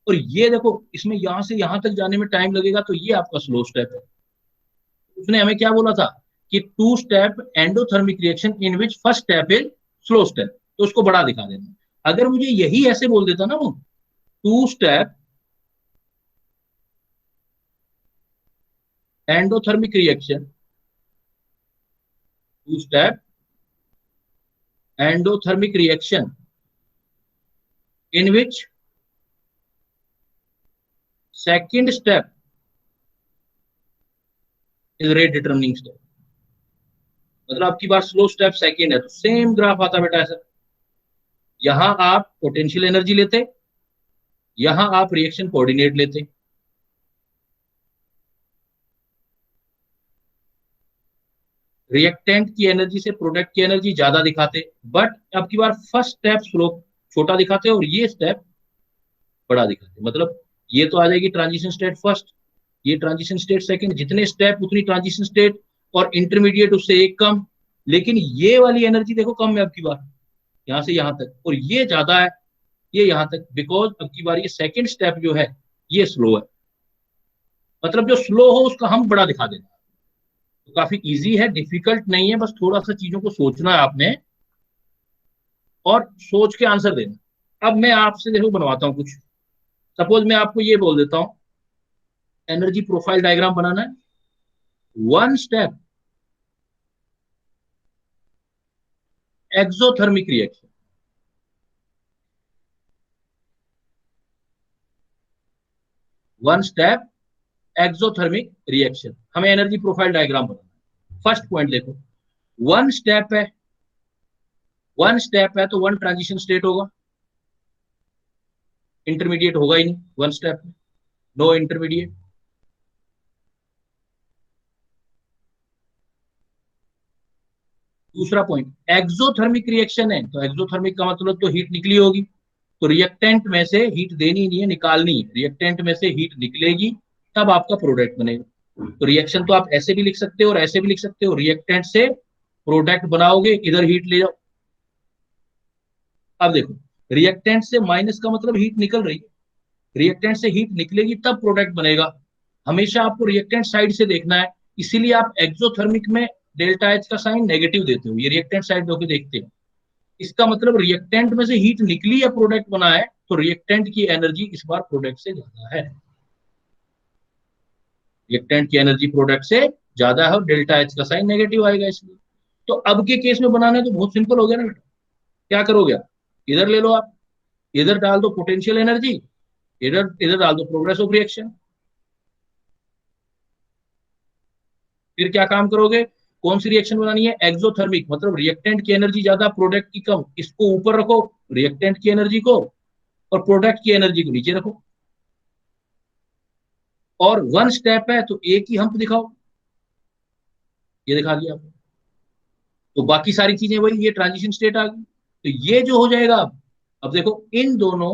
और ये देखो इसमें यहां से यहां तक जाने में टाइम लगेगा, तो ये आपका स्लो स्टेप है। उसने हमें क्या बोला था कि 2 step endothermic reaction in which first step is slow step, तो उसको बड़ा दिखा देना। अगर मुझे यही ऐसे बोल देता ना वो 2 step endothermic reaction, 2 step endothermic reaction in which second step is rate determining step, मतलब आपकी बात स्लो स्टेप सेकंड है, तो सेम ग्राफ आता बेटा ऐसा। यहां आप पोटेंशियल एनर्जी लेते, यहां आप रिएक्शन कोऑर्डिनेट लेते। रिएक्टेंट की एनर्जी से प्रोडक्ट की एनर्जी ज्यादा दिखाते, बट आपकी बार फर्स्ट स्टेप स्लो छोटा दिखाते और ये स्टेप बड़ा दिखाते। मतलब ये तो आ जाएगी ट्रांजिशन स्टेट फर्स्ट, ये ट्रांजिशन स्टेट सेकंड, जितने स्टेप उतनी ट्रांजिशन स्टेट, और इंटरमीडिएट उससे एक कम। लेकिन ये वाली एनर्जी देखो कम है अब की बार, यहां से यहां तक, और ये ज्यादा है ये यहां तक, बिकॉज अब की बार ये सेकंड स्टेप जो है ये स्लो है। मतलब जो स्लो हो उसका हम बड़ा दिखा देना। तो काफी इजी है, डिफिकल्ट नहीं है, बस थोड़ा सा चीजों को सोचना है आपने और सोच के आंसर देना। अब मैं आपसे देखो बनवाता हूं कुछ। सपोज मैं आपको ये बोल देता हूं एनर्जी प्रोफाइल डायग्राम बनाना है, one step exothermic reaction, one step exothermic reaction, हमें एनर्जी प्रोफाइल डायग्राम बनाना है। फर्स्ट पॉइंट देखो, वन स्टेप है, वन स्टेप है तो वन ट्रांजिशन स्टेट होगा, इंटरमीडिएट होगा ही नहीं वन स्टेप में, नो इंटरमीडिएट। दूसरा पॉइंट, एक्सोथर्मिक रिएक्शन है तो एक्सोथर्मिक का मतलब तो हीट निकली होगी, तो रिएक्टेंट में से हीट देनी नहीं है, निकालनी है, रिएक्टेंट में से हीट निकलेगी तब आपका प्रोडक्ट बनेगा। तो रिएक्शन तो आप ऐसे भी लिख सकते हो और ऐसे भी लिख सकते हो, रिएक्टेंट से प्रोडक्ट बनाओगे, इधर हीट ले जाओ। अब देखो, रिएक्टेंट से माइनस का मतलब हीट निकल रही है, रिएक्टेंट से हीट निकलेगी तब प्रोडक्ट बनेगा। हमेशा आपको रिएक्टेंट साइड से देखना है, इसीलिए आप एक्सोथर्मिक में डेल्टा एच का साइन नेगेटिव देते हो, ये रिएक्टेंट साइड होकर देखते हो। इसका मतलब रिएक्टेंट में से हीट निकली है, प्रोडक्ट बना है, तो रिएक्टेंट की एनर्जी इस बार प्रोडक्ट से ज्यादा है, रिएक्टेंट की एनर्जी प्रोडक्ट से ज्यादा है और डेल्टा एच का साइन नेगेटिव आएगा इसलिए। तो अब के केस में बनाना है तो बहुत सिंपल हो गया ना बेटा, क्या करोगे आप, इधर ले लो आप, इधर डाल दो पोटेंशियल एनर्जी, इधर इधर डाल दो प्रोग्रेस ऑफ रिएक्शन। फिर क्या काम करोगे, कौन सी रिएक्शन बनानी है, एक्सोथर्मिक, मतलब रिएक्टेंट की एनर्जी ज्यादा प्रोडक्ट की कम, इसको ऊपर रखो रिएक्टेंट की एनर्जी को, और प्रोडक्ट की एनर्जी को नीचे रखो। और वन स्टेप है तो एक ही हम्प दिखाओ, ये दिखा दिया आपको, तो बाकी सारी चीजें वही, ये ट्रांजिशन स्टेट आ गई। तो ये जो हो जाएगा, अब देखो इन दोनों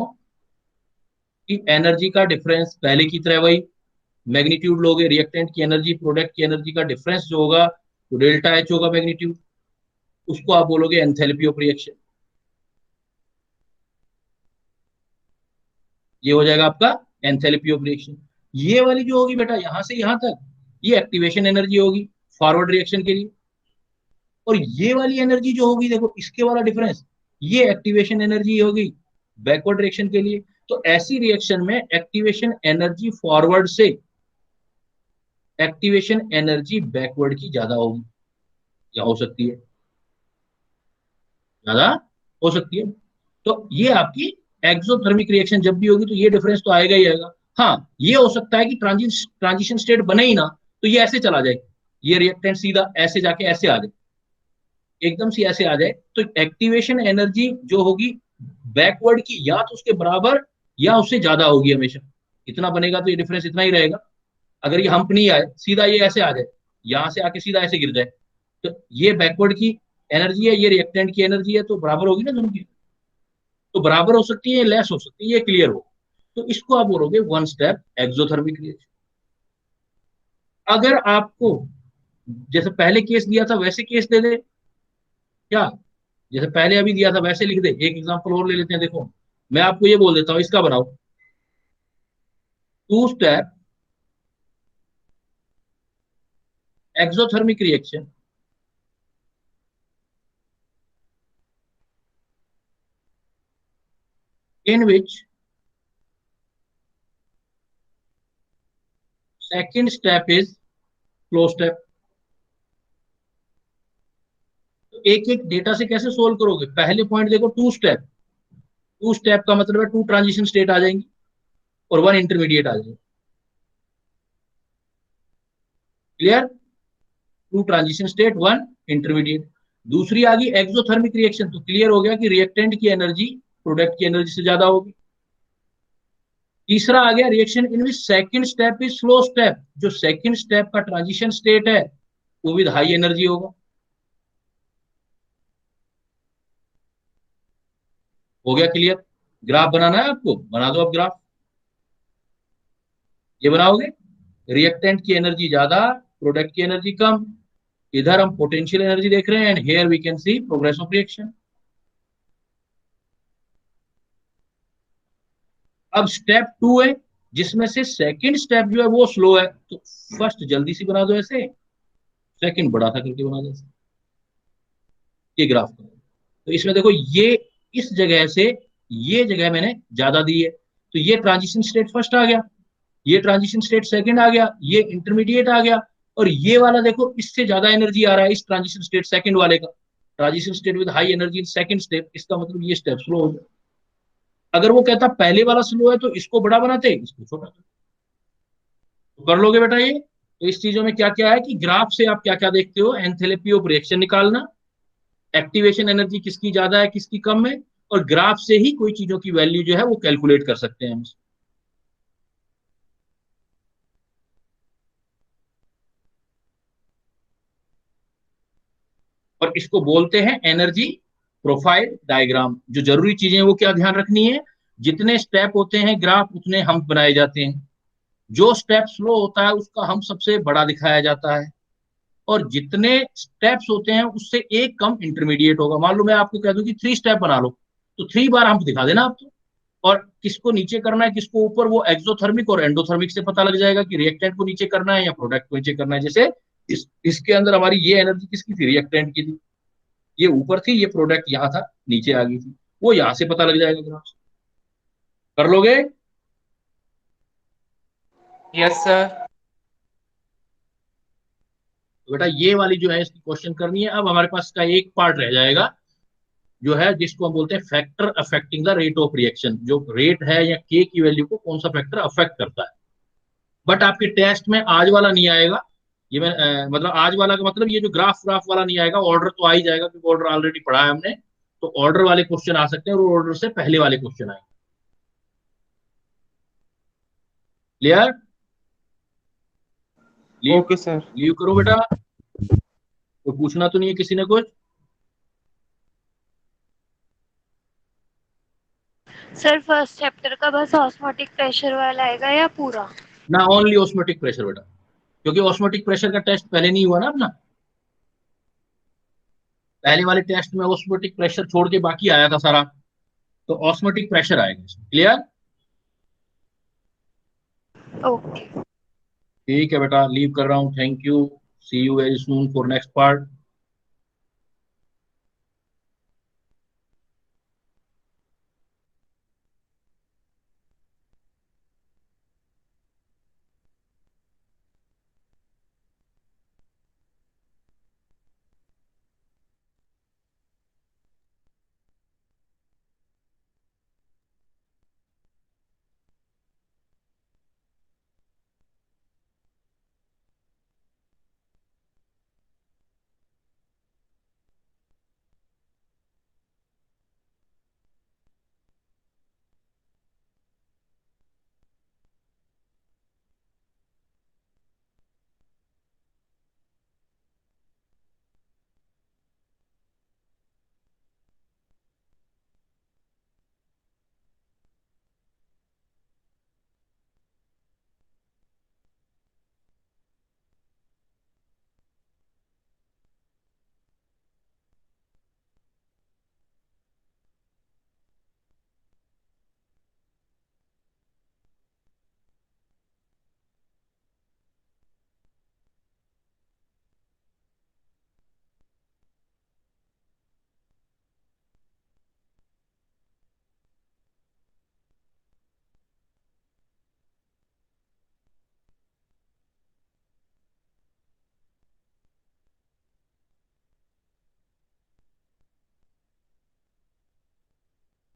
की एनर्जी का डिफरेंस पहले की तरह वही, मैग्नीट्यूड लोगे, रिएक्टेंट की एनर्जी प्रोडक्ट की एनर्जी का डिफरेंस जो होगा तो डेल्टा एच होगा मैग्नीट्यूड, उसको आप बोलोगे एंथैल्पी ऑफ रिएक्शन। ये हो जाएगा आपका एंथैल्पी ऑफ रिएक्शन। ये वाली जो होगी बेटा यहां से यहां तक, ये एक्टिवेशन एनर्जी होगी फॉरवर्ड रिएक्शन के लिए, और ये वाली एनर्जी जो होगी देखो इसके वाला डिफरेंस, ये एक्टिवेशन एनर्जी होगी बैकवर्ड रिएक्शन के लिए। तो ऐसी रिएक्शन में एक्टिवेशन एनर्जी फॉरवर्ड से एक्टिवेशन एनर्जी बैकवर्ड की ज्यादा होगी, या हो सकती है ज्यादा, हो सकती है। तो ये आपकी एक्सोथर्मिक रिएक्शन जब भी होगी तो ये डिफरेंस तो आएगा ही आएगा। हाँ, ये हो सकता है कि ट्रांजिशन स्टेट बने ही ना, तो ये ऐसे चला जाए, ये रिएक्टेंट सीधा ऐसे जाके ऐसे आ जाए, एकदम से ऐसे आ जाए, तो एक्टिवेशन एनर्जी जो होगी बैकवर्ड की या तो उसके बराबर या उससे ज्यादा होगी हमेशा, इतना बनेगा तो ये डिफरेंस इतना ही रहेगा। अगर ये हम्प नहीं आए, सीधा ये ऐसे आ जाए, यहां से आके सीधा ऐसे गिर जाए, तो ये बैकवर्ड की एनर्जी है, ये रिएक्टेंट की एनर्जी है, तो बराबर होगी ना दोनों की, तो बराबर हो सकती है, लेस हो सकती है, ये क्लियर हो। तो इसको आप बोलोगे वन स्टेप एक्सोथर्मिक रिएक्शन। अगर आपको जैसे पहले केस दिया था वैसे केस दे दे, क्या जैसे पहले अभी दिया था वैसे लिख दे, एक एग्जांपल और ले लेते हैं। देखो मैं आपको ये बोल देता हूं, इसका बनाओ two step exothermic reaction in which second step is flow step। तो एक एक डेटा से कैसे सोल्व करोगे, पहले पॉइंट देखो टू स्टेप, टू स्टेप का मतलब है टू ट्रांजिशन स्टेट आ जाएंगी और वन इंटरमीडिएट आ जाएगी, clear, two transition state one intermediate. दूसरी आ गई एक्सोथर्मिक रिएक्शन, तो क्लियर हो गया कि रिएक्टेंट की एनर्जी प्रोडक्ट की एनर्जी से ज्यादा होगी। तीसरा आ गया reaction in which second step is slow step, जो सेकंड स्टेप का ट्रांजिशन स्टेट है वो विद हाई एनर्जी होगा। हो गया क्लियर, ग्राफ बनाना है आपको, बना दो अब ग्राफ, ये बनाओगे, रिएक्टेंट की एनर्जी ज्यादा प्रोडक्ट की एनर्जी कम, इधर हम पोटेंशियल एनर्जी देख रहे हैं, and here we can see progress of reaction. अब स्टेप टू है जिसमें से सेकंड स्टेप जो है वो स्लो है, तो फर्स्ट जल्दी से बना दो ऐसे, सेकंड बड़ा था करके बना दो ऐसे, ये ग्राफ का। तो इसमें देखो ये इस जगह से ये जगह मैंने ज्यादा दी है, तो ये ट्रांजिशन स्टेट फर्स्ट आ गया, ये ट्रांजिशन स्टेट सेकंड आ गया, ये इंटरमीडिएट आ गया, और ये वाला देखो इससे ज्यादा एनर्जी आ रहा है इस ट्रांजिशन स्टेट सेकंड वाले का, transition state with high energy in second step, इसका मतलब ये स्टेप स्लो हो गया। अगर वो कहता पहले वाला स्लो है तो इसको बड़ा बनाते, इसको छोटा करते। तो कर लोगे बेटा ये। तो इस चीजों में क्या क्या है कि ग्राफ से आप क्या क्या देखते हो, एंथैल्पी ऑफ रिएक्शन निकालना, एक्टिवेशन एनर्जी किसकी ज्यादा है किसकी कम है, और ग्राफ से ही कोई चीजों की वैल्यू जो है वो कैलकुलेट कर सकते हैं हम। और इसको बोलते हैं एनर्जी प्रोफाइल डायग्राम। जो जरूरी चीजें वो क्या ध्यान रखनी है, जितने स्टेप होते हैं ग्राफ उतने हम बनाए जाते हैं, जो स्टेप स्लो होता है उसका हम सबसे बड़ा दिखाया जाता है, और जितने स्टेप्स होते हैं उससे एक कम इंटरमीडिएट होगा। मान लो मैं आपको कह दूं कि 3 स्टेप बना लो, तो 3 बार हम दिखा देना आपको, और किसको नीचे करना है किसको ऊपर, वो एक्सोथर्मिक और एंडोथर्मिक से पता लग जाएगा कि रिएक्टेंट को नीचे करना है या प्रोडक्ट को नीचे करना है। जैसे इसके अंदर हमारी ये एनर्जी किसकी थी, रिएक्टेंट की थी, ये ऊपर थी, ये प्रोडक्ट यहाँ था नीचे आ गई थी, वो यहाँ से पता लग जाएगा ग्राफ से। कर लोगे? Yes sir. तो बेटा ये वाली जो है इसकी क्वेश्चन करनी है। अब हमारे पास का एक पार्ट रह जाएगा जो है जिसको हम बोलते हैं factor affecting the rate of reaction. जो रेट है या के की वैल्यू को कौन सा फैक्टर अफेक्ट करता है। बट आपके टेस्ट में आज वाला नहीं आएगा, ये मैं मतलब आज वाला का मतलब ये जो ग्राफ वाला नहीं आएगा, ऑर्डर तो आ ही जाएगा क्योंकि ऑर्डर ऑलरेडी पढ़ा है हमने, तो ऑर्डर वाले क्वेश्चन आ सकते हैं और ऑर्डर से पहले वाले क्वेश्चन आएंगे। क्लियर? Okay sir. लीव करो बेटा, तो पूछना तो नहीं है किसी ने कुछ? सर फर्स्ट चैप्टर का बस ऑस्मोटिक प्रेशर वाला आएगा या पूरा? ना, ओनली ऑस्मोटिक प्रेशर बेटा, क्योंकि ऑस्मोटिक प्रेशर का टेस्ट पहले नहीं हुआ ना अपना। पहले वाले टेस्ट में ऑस्मोटिक प्रेशर छोड़ के बाकी आया था सारा, तो ऑस्मोटिक प्रेशर आएगा इसमें। क्लियर? ओके। ठीक है बेटा, लीव कर रहा हूँ। Thank you, see you very soon for next part.